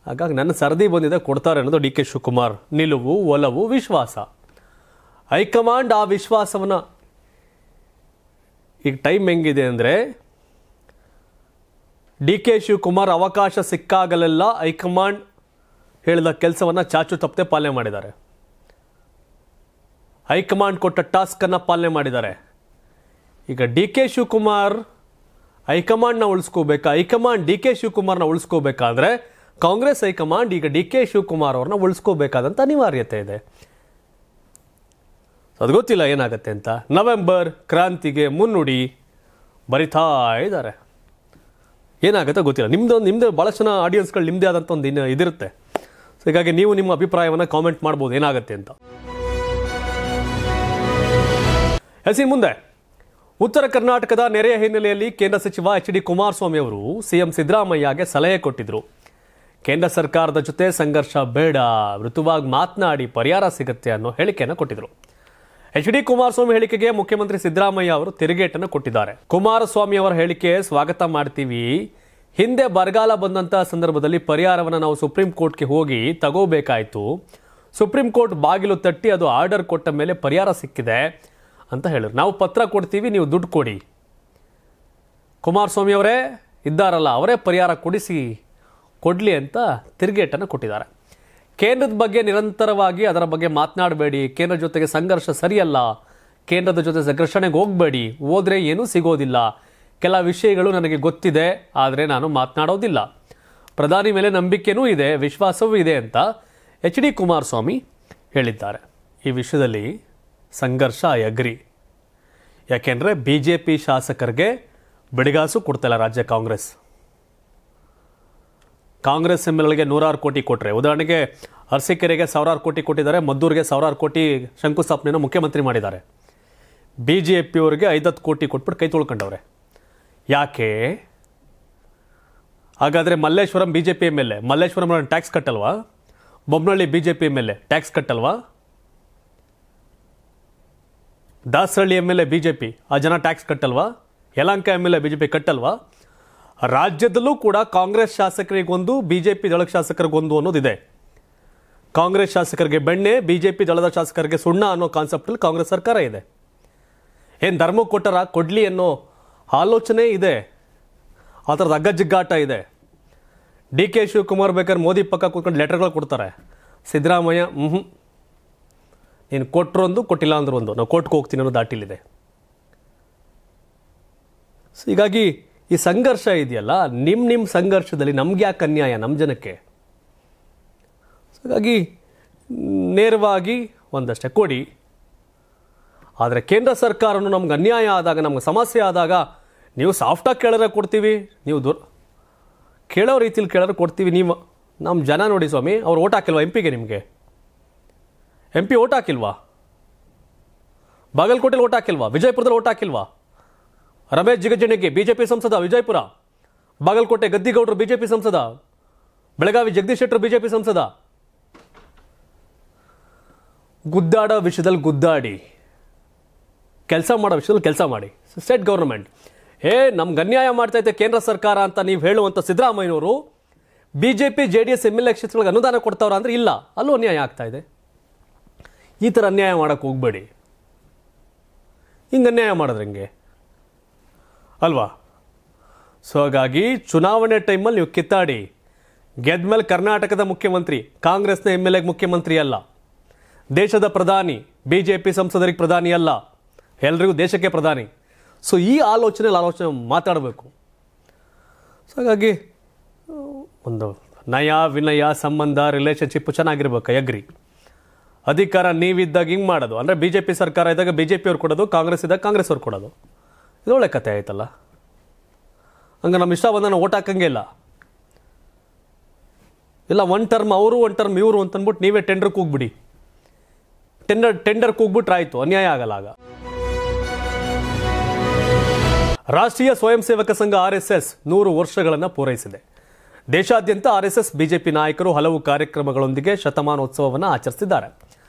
ಹಾಗಾಗಿ ನನ್ನ ಸರದಿ ಬಂದಿದೆ, ಕೊಡ್ತಾರೆ ಅನ್ನೋದು ಡಿ ಕೆ ಶಿವಕುಮಾರ್ ನಿಲುವು, ಒಲವು, ವಿಶ್ವಾಸ. ಹೈಕಮಾಂಡ್ ಆ ವಿಶ್ವಾಸವನ್ನು, ಈಗ ಟೈಮ್ ಹೆಂಗಿದೆ ಅಂದರೆ ಡಿ ಕೆ ಶಿವಕುಮಾರ್ ಅವಕಾಶ ಸಿಕ್ಕಾಗಲೆಲ್ಲ ಹೈಕಮಾಂಡ್ ಹೇಳಿದ ಕೆಲಸವನ್ನು ಚಾಚು ತಪ್ಪದೆ ಪಾಲನೆ ಮಾಡಿದ್ದಾರೆ. ಹೈಕಮಾಂಡ್ ಕೊಟ್ಟ ಟಾಸ್ಕನ್ನು ಪಾಲನೆ ಮಾಡಿದ್ದಾರೆ. ಈಗ ಡಿ ಕೆ ಶಿವಕುಮಾರ್ ಹೈಕಮಾಂಡ್ನ ಉಳಿಸ್ಕೋಬೇಕಾ, ಹೈಕಮಾಂಡ್ ಡಿ ಕೆ ಶಿವಕುಮಾರ್ನ ಉಳಿಸ್ಕೋಬೇಕಾದ್ರೆ ಕಾಂಗ್ರೆಸ್ ಹೈಕಮಾಂಡ್ ಈಗ ಡಿ ಕೆ ಶಿವಕುಮಾರ್ ಅವ್ರನ್ನ ಉಳಿಸ್ಕೋಬೇಕಾದಂಥ ಅನಿವಾರ್ಯತೆ ಇದೆ. ಅದು ಗೊತ್ತಿಲ್ಲ ಏನಾಗುತ್ತೆ ಅಂತ. ನವೆಂಬರ್ ಕ್ರಾಂತಿಗೆ ಮುನ್ನುಡಿ ಬರಿತಾ ಇದ್ದಾರೆ. ಏನಾಗುತ್ತೆ ಗೊತ್ತಿಲ್ಲ. ನಿಮ್ದು ಭಾಳಷ್ಟು ಜನ ಆಡಿಯನ್ಸ್ಗಳು ನಿಮ್ಮದೇ ಆದಂಥ ಒಂದು ಇದಿರುತ್ತೆ. ಸೊ ಹೀಗಾಗಿ ನೀವು ನಿಮ್ಮ ಅಭಿಪ್ರಾಯವನ್ನು ಕಾಮೆಂಟ್ ಮಾಡ್ಬೋದು ಏನಾಗುತ್ತೆ ಅಂತ. ಮುಂದೆ ಉತ್ತರ ಕರ್ನಾಟಕದ ನೆರೆಯ ಹಿನ್ನೆಲೆಯಲ್ಲಿ ಕೇಂದ್ರ ಸಚಿವ ಎಚ್.ಡಿ. ಕುಮಾರಸ್ವಾಮಿ ಅವರು ಸಿಎಂ ಸಿದ್ದರಾಮಯ್ಯಗೆ ಸಲಹೆ ಕೊಟ್ಟಿದ್ರು. ಕೇಂದ್ರ ಸರ್ಕಾರದ ಜೊತೆ ಸಂಘರ್ಷ ಬೇಡ, ಮೃದುವಾಗಿ ಮಾತನಾಡಿ ಪರಿಹಾರ ಸಿಗುತ್ತೆ ಅನ್ನೋ ಹೇಳಿಕೆಯನ್ನು ಕೊಟ್ಟಿದ್ರು. ಎಚ್.ಡಿ. ಕುಮಾರಸ್ವಾಮಿ ಹೇಳಿಕೆಗೆ ಮುಖ್ಯಮಂತ್ರಿ ಸಿದ್ದರಾಮಯ್ಯ ಅವರು ತಿರುಗೇಟನ್ನು ಕೊಟ್ಟಿದ್ದಾರೆ. ಕುಮಾರಸ್ವಾಮಿ ಅವರ ಹೇಳಿಕೆ ಸ್ವಾಗತ ಮಾಡ್ತೀವಿ. ಹಿಂದೆ ಬರಗಾಲ ಬಂದಂತ ಸಂದರ್ಭದಲ್ಲಿ ಪರಿಹಾರವನ್ನು ನಾವು ಸುಪ್ರೀಂ ಕೋರ್ಟ್ಗೆ ಹೋಗಿ ತಗೋಬೇಕಾಯ್ತು. ಸುಪ್ರೀಂ ಕೋರ್ಟ್ ಬಾಗಿಲು ತಟ್ಟಿ ಅದು ಆರ್ಡರ್ ಕೊಟ್ಟ ಮೇಲೆ ಪರಿಹಾರ ಸಿಕ್ಕಿದೆ ಅಂತ ಹೇಳಿದ್ರು. ನಾವು ಪತ್ರ ಕೊಡ್ತೀವಿ, ನೀವು ದುಡ್ಡು ಕೊಡಿ. ಕುಮಾರಸ್ವಾಮಿ ಅವರೇ ಇದ್ದಾರಲ್ಲ, ಅವರೇ ಪರಿಹಾರ ಕೊಡಲಿ ಅಂತ ತಿರುಗೇಟನ್ನು ಕೊಟ್ಟಿದ್ದಾರೆ. ಕೇಂದ್ರದ ಬಗ್ಗೆ ನಿರಂತರವಾಗಿ ಅದರ ಬಗ್ಗೆ ಮಾತನಾಡಬೇಡಿ, ಕೇಂದ್ರ ಜೊತೆಗೆ ಸಂಘರ್ಷ ಸರಿಯಲ್ಲ, ಕೇಂದ್ರದ ಜೊತೆ ಘರ್ಷಣೆಗೆ ಹೋಗಬೇಡಿ, ಹೋದ್ರೆ ಏನೂ ಸಿಗೋದಿಲ್ಲ, ಕೆಲ ವಿಷಯಗಳು ನನಗೆ ಗೊತ್ತಿದೆ ಆದರೆ ನಾನು ಮಾತನಾಡೋದಿಲ್ಲ, ಪ್ರಧಾನಿ ಮೇಲೆ ನಂಬಿಕೆನೂ ಇದೆ, ವಿಶ್ವಾಸವೂ ಇದೆ ಅಂತ ಎಚ್.ಡಿ. ಕುಮಾರಸ್ವಾಮಿ ಹೇಳಿದ್ದಾರೆ. ಈ ವಿಷಯದಲ್ಲಿ ಸಂಘರ್ಷ ಅಗ್ರಿ. ಯಾಕೆಂದರೆ BJP ಶಾಸಕರಿಗೆ ಬಿಡಿಗಾಸು ಕೊಡ್ತಿಲ್ಲ ರಾಜ್ಯ ಕಾಂಗ್ರೆಸ್ MLAಗಳಿಗೆ 100 ಕೋಟಿ ಕೊಟ್ಟರೆ, ಉದಾಹರಣೆಗೆ ಅರಸೀಕೆರೆಗೆ 1000 ಕೋಟಿ ಕೊಟ್ಟಿದ್ದಾರೆ, ಮದ್ದೂರಿಗೆ 1000 ಕೋಟಿ ಶಂಕುಸ್ಥಾಪನೆಯನ್ನು ಮುಖ್ಯಮಂತ್ರಿ ಮಾಡಿದ್ದಾರೆ. BJP ಅವರಿಗೆ 5 ಕೋಟಿ ಕೊಟ್ಬಿಟ್ಟು ಕೈ ತೊಳ್ಕೊಂಡವ್ರೆ. ಯಾಕೆ ಹಾಗಾದರೆ? Malleshwaram BJP MLA, Malleshwaram tax ಕಟ್ಟಲ್ವಾ? ಬೊಮ್ಮನಹಳ್ಳಿ BJP MLA ಟ್ಯಾಕ್ಸ್ ಕಟ್ಟಲ್ವಾ? ದಾಸರಳ್ಳಿ MLA BJP, ಆ ಜನ ಟ್ಯಾಕ್ಸ್ ಕಟ್ಟಲ್ವಾ? ಯಲಹಂಕ MLA BJP ಕಟ್ಟಲ್ವಾ? ರಾಜ್ಯದಲ್ಲೂ ಕೂಡ ಕಾಂಗ್ರೆಸ್ ಶಾಸಕರಿಗೊಂದು, BJP ದಳದ ಶಾಸಕರಿಗೊಂದು ಅನ್ನೋದಿದೆ. ಕಾಂಗ್ರೆಸ್ ಶಾಸಕರಿಗೆ ಬೆಣ್ಣೆ, BJP ದಳದ ಶಾಸಕರಿಗೆ ಸುಣ್ಣ ಅನ್ನೋ ಕಾನ್ಸೆಪ್ಟಲ್ಲಿ ಕಾಂಗ್ರೆಸ್ ಸರ್ಕಾರ ಇದೆ. ಏನು ಧರ್ಮ ಕೊಡ್ಲಿ ಅನ್ನೋ ಆಲೋಚನೆ ಇದೆ. ಆ ಥರದ ಅಗ್ಗಜಿಗ್ಗಾಟ ಇದೆ. ಡಿ ಕೆ ಶಿವಕುಮಾರ್ ಬೇಕಾದ್ರೆ ಮೋದಿ ಪಕ್ಕ ಕೂತ್ಕೊಂಡು ಲೆಟರ್ಗಳು ಕೊಡ್ತಾರೆ. ಸಿದ್ದರಾಮಯ್ಯ ನೀನು ಕೊಟ್ಟರೊಂದು, ಕೊಟ್ಟಿಲ್ಲ ಅಂದ್ರೆ ಒಂದು, ನಾವು ಕೋರ್ಟ್ಗೆ ಹೋಗ್ತೀನಿ ಅನ್ನೋ ದಾಟಿಲಿದೆ. ಹೀಗಾಗಿ ಈ ಸಂಘರ್ಷ ಇದೆಯಲ್ಲ, ನಿಮ್ಮ ಸಂಘರ್ಷದಲ್ಲಿ ನಮ್ಗೆ ಯಾಕೆ ಅನ್ಯಾಯ, ನಮ್ಮ ಜನಕ್ಕೆ? ಹಾಗಾಗಿ ನೇರವಾಗಿ ಒಂದಷ್ಟೇ ಕೊಡಿ. ಆದರೆ ಕೇಂದ್ರ ಸರ್ಕಾರನು ನಮ್ಗೆ ಅನ್ಯಾಯ ಆದಾಗ, ನಮ್ಗೆ ಸಮಸ್ಯೆ ಆದಾಗ ನೀವು ಸಾಫ್ಟಾಗಿ ಕೇಳಿದ್ರೆ ಕೊಡ್ತೀವಿ, ನೀವು ಕೇಳೋ ರೀತಿಲಿ ಕೇಳಿದ್ರೆ ಕೊಡ್ತೀವಿ. ನೀವು ನಮ್ಮ ಜನ ನೋಡಿ ಸ್ವಾಮಿ, ಅವ್ರು ಓಟ್ ಹಾಕಿಲ್ವಾ MP ನಿಮಗೆ? MP ಓಟ್ ಹಾಕಿಲ್ವಾ? ಬಾಗಲಕೋಟೆಯಲ್ಲಿ ಓಟ್ ಹಾಕಿಲ್ವಾ? ವಿಜಯಪುರದಲ್ಲಿ ಓಟ್ ಹಾಕಿಲ್ವಾ? ರಮೇಶ್ ಜಿಗಜಿಣಗಿ BJP ಸಂಸದ ವಿಜಯಪುರ, ಬಾಗಲಕೋಟೆ ಗದ್ದಿಗೌಡರು BJP ಸಂಸದ, ಬೆಳಗಾವಿ ಜಗದೀಶ್ ಶೆಟ್ಟರ್ BJP ಸಂಸದ. ಗುದ್ದಾಡೋ ವಿಷಯದಲ್ಲಿ ಗುದ್ದಾಡಿ, ಕೆಲಸ ಮಾಡೋ ವಿಷಯದಲ್ಲಿ ಕೆಲಸ ಮಾಡಿ. ಸ್ಟೇಟ್ ಗೌರ್ಮೆಂಟ್ ನಮ್ಗೆ ಅನ್ಯಾಯ ಮಾಡ್ತಾ ಇದೆ ಕೇಂದ್ರ ಸರ್ಕಾರ ಅಂತ ನೀವು ಹೇಳುವಂಥ ಸಿದ್ದರಾಮಯ್ಯನವರು BJP JDS MLA ಕ್ಷೇತ್ರಗಳಿಗೆ ಅನುದಾನ ಕೊಡ್ತಾವ್ರ ಅಂದ್ರೆ ಇಲ್ಲ, ಅಲ್ಲೂ ಅನ್ಯಾಯ ಆಗ್ತಾ ಇದೆ. ಈ ಥರ ಅನ್ಯಾಯ ಮಾಡೋಕ್ಕೆ ಹೋಗಬೇಡಿ. ಹಿಂಗೆ ಅನ್ಯಾಯ ಮಾಡಿದ್ರೆ ಹೆಂಗೆ ಅಲ್ವಾ? ಸೊ ಹಾಗಾಗಿ ಚುನಾವಣೆ ಟೈಮಲ್ಲಿ ನೀವು ಕಿತ್ತಾಡಿ ಗೆದ್ಮೇಲೆ ಕರ್ನಾಟಕದ ಮುಖ್ಯಮಂತ್ರಿ, ಕಾಂಗ್ರೆಸ್ನ MLA ಮುಖ್ಯಮಂತ್ರಿ ಅಲ್ಲ, ದೇಶದ ಪ್ರಧಾನಿ, BJP ಸಂಸದರಿಗೆ ಪ್ರಧಾನಿ ಅಲ್ಲ, ಎಲ್ರಿಗೂ ದೇಶಕ್ಕೆ ಪ್ರಧಾನಿ. ಸೊ ಈ ಆಲೋಚನೆ ಮಾತಾಡಬೇಕು. ಸೊ ಹಾಗಾಗಿ ಒಂದು ನಯ ವಿನಯ ಸಂಬಂಧ ರಿಲೇಷನ್ಶಿಪ್ ಚೆನ್ನಾಗಿರ್ಬೇಕು. ಅಗ್ರಿ. ಅಧಿಕಾರ ನೀವಿದ್ದಾಗ ಹಿಂಗೆ ಮಾಡೋದು ಅಂದರೆ BJP ಸರ್ಕಾರ ಇದ್ದಾಗ BJP ಅವ್ರು ಕೊಡೋದು, ಕಾಂಗ್ರೆಸ್ ಇದ್ದಾಗ ಕಾಂಗ್ರೆಸ್ ಅವ್ರು ಕೊಡೋದು, ಇದು ಒಳ್ಳೆ ಕತೆ ಆಯ್ತಲ್ಲ. ಹಂಗೆ ನಮ್ಮ ಇಷ್ಟ ಬಂದ ಓಟ್ ಹಾಕಂಗೆ ಇಲ್ಲ. ಒನ್ ಟರ್ಮ್ ಅವರು, ಒನ್ ಟರ್ಮ್ ಇವರು ಅಂತಂದ್ಬಿಟ್ಟು ನೀವೇ ಟೆಂಡರ್ಗೆ ಹೋಗ್ಬಿಡಿ. ಟೆಂಡರ್ಗೆ ಹೋಗ್ಬಿಟ್ರೆ ಆಯಿತು, ಅನ್ಯಾಯ ಆಗಲ್ಲ ಆಗ. ರಾಷ್ಟ್ರೀಯ ಸ್ವಯಂ ಸೇವಕ ಸಂಘ RSS 100 ವರ್ಷಗಳನ್ನು ಪೂರೈಸಿದೆ. ದೇಶಾದ್ಯಂತ RSS BJP ನಾಯಕರು ಹಲವು ಕಾರ್ಯಕ್ರಮಗಳೊಂದಿಗೆ ಶತಮಾನೋತ್ಸವವನ್ನು ಆಚರಿಸಿದ್ದಾರೆ.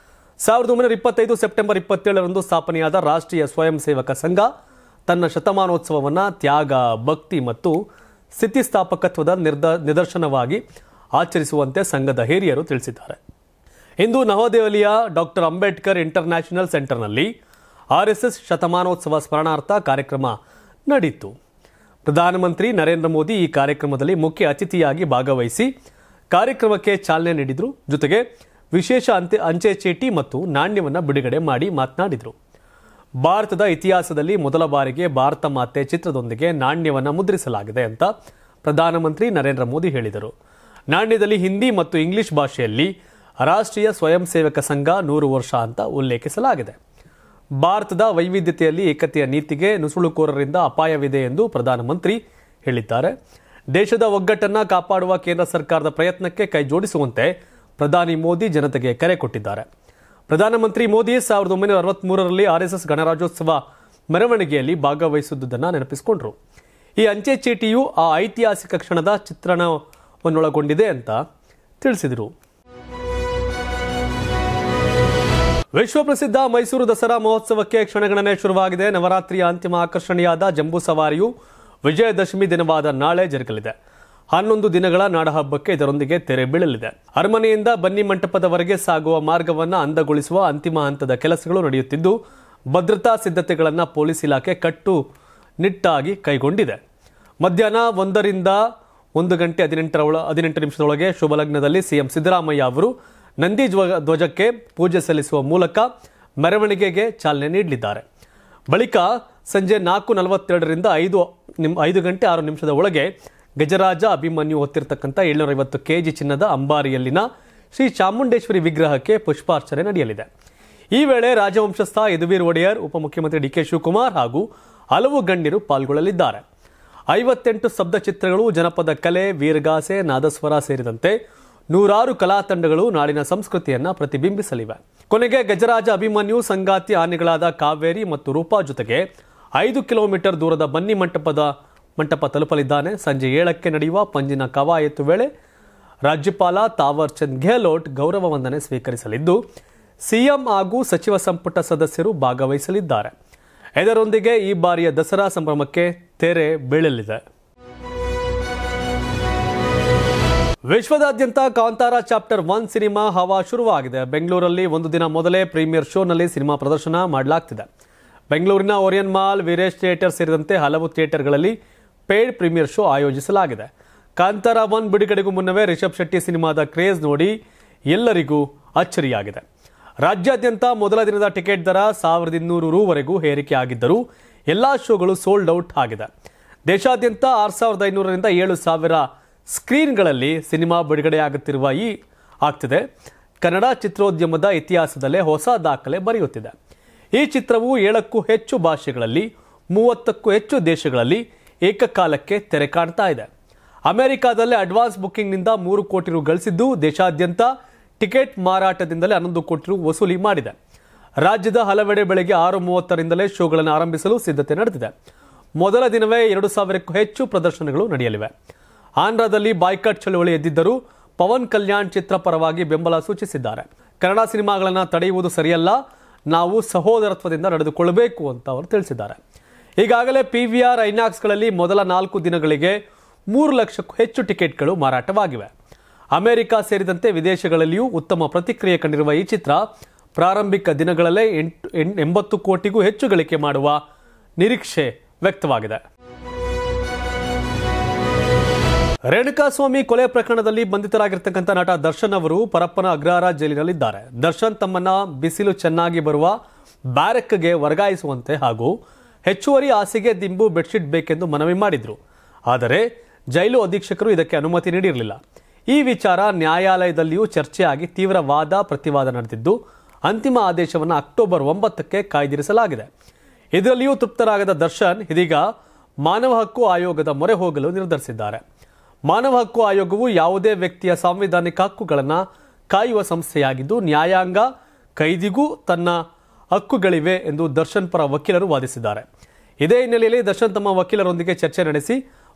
1925 ಸೆಪ್ಟೆಂಬರ್ 27ರಂದು ಸ್ಥಾಪನೆಯಾದ ರಾಷ್ಟ್ರೀಯ ಸ್ವಯಂ ಸೇವಕ ಸಂಘ ತನ್ನ ಶತಮಾನೋತ್ಸವವನ್ನು ತ್ಯಾಗ, ಭಕ್ತಿ ಮತ್ತು ಸ್ಥಿತಿಸ್ಥಾಪಕತ್ವದ ನಿದರ್ಶನವಾಗಿ ಆಚರಿಸುವಂತೆ ಸಂಘದ ಹಿರಿಯರು ತಿಳಿಸಿದ್ದಾರೆ. ಇಂದು ನವದೆಹಲಿಯ ಡಾಕ್ಟರ್ ಅಂಬೇಡ್ಕರ್ ಇಂಟರ್ನ್ಯಾಷನಲ್ ಸೆಂಟರ್ನಲ್ಲಿ RSS ಶತಮಾನೋತ್ಸವ ಸ್ಮರಣಾರ್ಥ ಕಾರ್ಯಕ್ರಮ ನಡೆಯಿತು. ಪ್ರಧಾನಮಂತ್ರಿ ನರೇಂದ್ರ ಮೋದಿ ಈ ಕಾರ್ಯಕ್ರಮದಲ್ಲಿ ಮುಖ್ಯ ಅತಿಥಿಯಾಗಿ ಭಾಗವಹಿಸಿ ಕಾರ್ಯಕ್ರಮಕ್ಕೆ ಚಾಲನೆ ನೀಡಿದರು. ಜೊತೆಗೆ ವಿಶೇಷ ಅಂಚೆ ಚೀಟಿ ಮತ್ತು ನಾಣ್ಯವನ್ನು ಬಿಡುಗಡೆ ಮಾಡಿ ಮಾತನಾಡಿದರು. ಭಾರತದ ಇತಿಹಾಸದಲ್ಲಿ ಮೊದಲ ಬಾರಿಗೆ ಭಾರತ ಮಾತೆ ಚಿತ್ರದೊಂದಿಗೆ ನಾಣ್ಯವನ್ನು ಮುದ್ರಿಸಲಾಗಿದೆ ಅಂತ ಪ್ರಧಾನಮಂತ್ರಿ ನರೇಂದ್ರ ಮೋದಿ ಹೇಳಿದರು. ನಾಣ್ಯದಲ್ಲಿ ಹಿಂದಿ ಮತ್ತು ಇಂಗ್ಲಿಷ್ ಭಾಷೆಯಲ್ಲಿ ರಾಷ್ಟ್ರೀಯ ಸ್ವಯಂ ಸೇವಕ ಸಂಘ 100 ವರ್ಷ ಅಂತ ಉಲ್ಲೇಖಿಸಲಾಗಿದೆ. ಭಾರತದ ವೈವಿಧ್ಯತೆಯಲ್ಲಿ ಏಕತೆಯ ನೀತಿಗೆ ನುಸುಳುಕೋರರಿಂದ ಅಪಾಯವಿದೆ ಎಂದು ಪ್ರಧಾನಮಂತ್ರಿ ಹೇಳಿದ್ದಾರೆ. ದೇಶದ ಒಗ್ಗಟ್ಟನ್ನು ಕಾಪಾಡುವ ಕೇಂದ್ರ ಸರ್ಕಾರದ ಪ್ರಯತ್ನಕ್ಕೆ ಕೈ ಜೋಡಿಸುವಂತೆ ಪ್ರಧಾನಿ ಮೋದಿ ಜನತೆಗೆ ಕರೆ ಕೊಟ್ಟಿದ್ದಾರೆ. ಪ್ರಧಾನಮಂತ್ರಿ ಮೋದಿ 1963ರಲ್ಲಿ RSS ಗಣರಾಜ್ಯೋತ್ಸವ ಮೆರವಣಿಗೆಯಲ್ಲಿ ಭಾಗವಹಿಸುವುದನ್ನು ನೆನಪಿಸಿಕೊಂಡರು. ಈ ಅಂಚೆ ಚೀಟಿಯು ಆ ಐತಿಹಾಸಿಕ ಕ್ಷಣದ ಚಿತ್ರಣವನ್ನೊಳಗೊಂಡಿದೆ ಅಂತ ತಿಳಿಸಿದರು. ವಿಶ್ವಪ್ರಸಿದ್ಧ ಮೈಸೂರು ದಸರಾ ಮಹೋತ್ಸವಕ್ಕೆ ಕ್ಷಣಗಣನೆ ಶುರುವಾಗಿದೆ. ನವರಾತ್ರಿಯ ಅಂತಿಮ ಆಕರ್ಷಣೆಯಾದ ಜಂಬೂ ಸವಾರಿಯು ವಿಜಯದಶಮಿ ದಿನವಾದ ನಾಳೆ ಜರುಗಲಿದೆ. 11 ದಿನಗಳ ನಾಡಹಬ್ಬಕ್ಕೆ ಇದರೊಂದಿಗೆ ತೆರೆ ಬೀಳಲಿದೆ. ಅರಮನೆಯಿಂದ ಬನ್ನಿ ಮಂಟಪದವರೆಗೆ ಸಾಗುವ ಮಾರ್ಗವನ್ನು ಅಂದಗೊಳಿಸುವ ಅಂತಿಮ ಹಂತದ ಕೆಲಸಗಳು ನಡೆಯುತ್ತಿದ್ದು, ಭದ್ರತಾ ಸಿದ್ಧತೆಗಳನ್ನು ಪೊಲೀಸ್ ಇಲಾಖೆ ಕಟ್ಟುನಿಟ್ಟಾಗಿ ಕೈಗೊಂಡಿದೆ. ಮಧ್ಯಾಹ್ನ 1 ರಿಂದ 1 ಗಂಟೆ 18 ನಿಮಿಷದೊಳಗೆ ಶುಭಲಗ್ನದಲ್ಲಿ ಸಿಎಂ ಸಿದ್ದರಾಮಯ್ಯ ಅವರು ನಂದಿ ಧ್ವಜಕ್ಕೆ ಪೂಜೆ ಸಲ್ಲಿಸುವ ಮೂಲಕ ಮೆರವಣಿಗೆಗೆ ಚಾಲನೆ ನೀಡಲಿದ್ದಾರೆ. ಬಳಿಕ ಸಂಜೆ 4:42ರಿಂದ 5 ಗಂಟೆ 6 ನಿಮಿಷದ ಒಳಗೆ ಗಜರಾಜ ಅಭಿಮನ್ಯು ಹೊತ್ತಿರತಕ್ಕಂಥ 750 ಕೆಜಿ ಚಿನ್ನದ ಅಂಬಾರಿಯಲ್ಲಿನ ಶ್ರೀ ಚಾಮುಂಡೇಶ್ವರಿ ವಿಗ್ರಹಕ್ಕೆ ಪುಷ್ಪಾರ್ಚನೆ ನಡೆಯಲಿದೆ. ಈ ವೇಳೆ ರಾಜವಂಶಸ್ಥ ಯದುವೀರ್ ಒಡೆಯರ್, ಉಪಮುಖ್ಯಮಂತ್ರಿ DK ಶಿವಕುಮಾರ್ ಹಾಗೂ ಹಲವು ಗಣ್ಯರು ಪಾಲ್ಗೊಳ್ಳಲಿದ್ದಾರೆ. 58 ಸ್ತಬ್ಧ ಚಿತ್ರಗಳು, ಜನಪದ ಕಲೆ, ವೀರಗಾಸೆ, ನಾದಸ್ವರ ಸೇರಿದಂತೆ 100 ಕಲಾ ತಂಡಗಳು ನಾಡಿನ ಸಂಸ್ಕೃತಿಯನ್ನು ಪ್ರತಿಬಿಂಬಿಸಲಿವೆ. ಕೊನೆಗೆ ಗಜರಾಜ ಅಭಿಮನ್ಯು ಸಂಗಾತಿ ಆನೆಗಳಾದ ಕಾವೇರಿ ಮತ್ತು ರೂಪಾ ಜೊತೆಗೆ 5 ಕಿಲೋಮೀಟರ್ ದೂರದ ಬನ್ನಿ ಮಂಟಪ ತಲುಪಲಿದ್ದಾನೆ. ಸಂಜೆ 7ಕ್ಕೆ ನಡೆಯುವ ಪಂಜಿನ ಕವಾಯತು ವೇಳೆ ರಾಜ್ಯಪಾಲ ತಾವರ್ ಚಂದ್ ಗೆಹ್ಲೋಟ್ ಗೌರವ ವಂದನೆ ಸ್ವೀಕರಿಸಲಿದ್ದು, ಸಿಎಂ ಹಾಗೂ ಸಚಿವ ಸಂಪುಟ ಸದಸ್ಯರು ಭಾಗವಹಿಸಲಿದ್ದಾರೆ. ಇದರೊಂದಿಗೆ ಈ ಬಾರಿಯ ದಸರಾ ಸಂಭ್ರಮಕ್ಕೆ ತೆರೆ ಬೀಳಲಿದೆ. ವಿಶ್ವದಾದ್ಯಂತ ಕಾಂತಾರ ಚಾಪ್ಟರ್ 1 ಸಿನಿಮಾ ಹವಾ ಶುರುವಾಗಿದೆ. ಬೆಂಗಳೂರಲ್ಲಿ 1 ದಿನ ಮೊದಲೇ ಪ್ರೀಮಿಯರ್ ಶೋನಲ್ಲಿ ಸಿನಿಮಾ ಪ್ರದರ್ಶನ ಮಾಡಲಾಗ್ತಿದೆ. ಬೆಂಗಳೂರಿನ ಓರಿಯನ್ ಮಾಲ್, ವೀರೇಶ್ ಥಿಯೇಟರ್ ಸೇರಿದಂತೆ ಹಲವು ಥಿಯೇಟರ್ಗಳಲ್ಲಿ ಪೇಯ್ಡ್ ಪ್ರೀಮಿಯರ್ ಶೋ ಆಯೋಜಿಸಲಾಗಿದೆ. ಕಾಂತಾರ 1 ಬಿಡುಗಡೆಗೂ ಮುನ್ನವೇ ರಿಷಬ್ ಶೆಟ್ಟಿ ಸಿನಿಮಾದ ಕ್ರೇಜ್ ನೋಡಿ ಎಲ್ಲರಿಗೂ ಅಚ್ಚರಿಯಾಗಿದೆ. ರಾಜ್ಯಾದ್ಯಂತ ಮೊದಲ ದಿನದ ಟಿಕೆಟ್ ದರ 1200 ರೂವರೆಗೂ ಏರಿಕೆ ಆಗಿದ್ದರೂ ಎಲ್ಲಾ ಶೋಗಳು ಸೋಲ್ಡ್ ಔಟ್ ಆಗಿದೆ. ದೇಶಾದ್ಯಂತ 6500ರಿಂದ 7000 ಸ್ಕ್ರೀನ್ಗಳಲ್ಲಿ ಸಿನಿಮಾ ಬಿಡುಗಡೆಯಾಗುತ್ತಿರುವ ಆಗ್ತಿದೆ. ಕನ್ನಡ ಚಿತ್ರೋದ್ಯಮದ ಇತಿಹಾಸದಲ್ಲೇ ಹೊಸ ದಾಖಲೆ ಬರೆಯುತ್ತಿದೆ. ಈ ಚಿತ್ರವು 7ಕ್ಕೂ ಹೆಚ್ಚು ಭಾಷೆಗಳಲ್ಲಿ 30ಕ್ಕೂ ಹೆಚ್ಚು ದೇಶಗಳಲ್ಲಿ ಏಕಕಾಲಕ್ಕೆ ತೆರೆ ಕಾಣ್ತಾ ಇದೆ. ಅಮೆರಿಕಾದಲ್ಲಿ ಅಡ್ವಾನ್ಸ್ ಬುಕ್ಕಿಂಗ್ನಿಂದ 3 ಕೋಟಿ ರು ಗಳಿಸಿದ್ದು, ದೇಶಾದ್ಯಂತ ಟಿಕೆಟ್ ಮಾರಾಟದಿಂದಲೇ 11 ಕೋಟಿ ರು ವಸೂಲಿ ಮಾಡಿದೆ. ರಾಜ್ಯದ ಹಲವೆಡೆ ಬೆಳಗ್ಗೆ 6:30ರಿಂದಲೇ ಶೋಗಳನ್ನು ಆರಂಭಿಸಲು ಸಿದ್ಧತೆ ನಡೆದಿದೆ. ಮೊದಲ ದಿನವೇ 2000ಕ್ಕೂ ಹೆಚ್ಚು ಪ್ರದರ್ಶನಗಳು ನಡೆಯಲಿವೆ. ಆಂಧ್ರದಲ್ಲಿ ಬಾಯ್ಕಾಟ್ ಚಳವಳಿ ಎದ್ದಿದ್ದರೂ ಪವನ್ ಕಲ್ಯಾಣ್ ಚಿತ್ರ ಪರವಾಗಿ ಬೆಂಬಲ ಸೂಚಿಸಿದ್ದಾರೆ. ಕನ್ನಡ ಸಿನಿಮಾಗಳನ್ನು ತಡೆಯುವುದು ಸರಿಯಲ್ಲ, ನಾವು ಸಹೋದರತ್ವದಿಂದ ನಡೆದುಕೊಳ್ಳಬೇಕು ಅಂತ ಅವರು ತಿಳಿಸಿದ್ದಾರೆ. ಈಗಾಗಲೇ PVR ಐನಾಕ್ಸ್ಗಳಲ್ಲಿ ಮೊದಲ 4 ದಿನಗಳಿಗೆ 3 ಲಕ್ಷಕ್ಕೂ ಹೆಚ್ಚು ಟಿಕೆಟ್ಗಳು ಮಾರಾಟವಾಗಿವೆ. ಅಮೆರಿಕ ಸೇರಿದಂತೆ ವಿದೇಶಗಳಲ್ಲಿಯೂ ಉತ್ತಮ ಪ್ರತಿಕ್ರಿಯೆ ಕಂಡಿರುವ ಈ ಚಿತ್ರ ಪ್ರಾರಂಭಿಕ ದಿನಗಳಲ್ಲೇ 80 ಕೋಟಿಗೂ ಹೆಚ್ಚು ಗಳಿಕೆ ಮಾಡುವ ನಿರೀಕ್ಷೆ ವ್ಯಕ್ತವಾಗಿದೆ. ರೇಣುಕಾಸ್ವಾಮಿ ಕೊಲೆ ಪ್ರಕರಣದಲ್ಲಿ ಬಂಧಿತರಾಗಿರ್ತಕ್ಕಂಥ ನಟ ದರ್ಶನ್ ಅವರು ಪರಪ್ಪನ ಅಗ್ರಹಾರ ಜೈಲಿನಲ್ಲಿದ್ದಾರೆ. ದರ್ಶನ್ ತಮ್ಮನ್ನ ಬಿಸಿಲು ಚೆನ್ನಾಗಿ ಬರುವ ಬ್ಯಾರಕ್ಗೆ ವರ್ಗಾಯಿಸುವಂತೆ ಹಾಗೂ ಹೆಚ್ಚುವರಿ ಹಾಸಿಗೆ, ದಿಂಬು, ಬೆಡ್ಶೀಟ್ ಬೇಕೆಂದು ಮನವಿ ಮಾಡಿದ್ರು. ಆದರೆ ಜೈಲು ಅಧೀಕ್ಷಕರು ಇದಕ್ಕೆ ಅನುಮತಿ ನೀಡಿರಲಿಲ್ಲ. ಈ ವಿಚಾರ ನ್ಯಾಯಾಲಯದಲ್ಲಿಯೂ ಚರ್ಚೆಯಾಗಿ ತೀವ್ರ ವಾದ ಪ್ರತಿವಾದ ನಡೆದಿದ್ದು, ಅಂತಿಮ ಆದೇಶವನ್ನು ಅಕ್ಟೋಬರ್ 9ಕ್ಕೆ ಕಾಯ್ದಿರಿಸಲಾಗಿದೆ. ಇದರಲ್ಲಿಯೂ ತೃಪ್ತರಾಗದ ದರ್ಶನ್ ಇದೀಗ ಮಾನವ ಹಕ್ಕು ಆಯೋಗದ ಮೊರೆ ಹೋಗಲು ನಿರ್ಧರಿಸಿದ್ದಾರೆ. ಮಾನವ ಹಕ್ಕು ಆಯೋಗವು ಯಾವುದೇ ವ್ಯಕ್ತಿಯ ಸಾಂವಿಧಾನಿಕ ಹಕ್ಕುಗಳನ್ನು ಕಾಯುವ ಸಂಸ್ಥೆಯಾಗಿದ್ದು, ನ್ಯಾಯಾಂಗ ಕೈದಿಗೂ ತನ್ನ ಹಕ್ಕುಗಳಿವೆ ಎಂದು ದರ್ಶನ್ ಪರ ವಕೀಲರು ವಾದಿಸಿದ್ದಾರೆ. ಇದೇ ಹಿನ್ನೆಲೆಯಲ್ಲಿ ದರ್ಶನ್ ತಮ್ಮ ವಕೀಲರೊಂದಿಗೆ ಚರ್ಚೆ ನಡೆಸಿ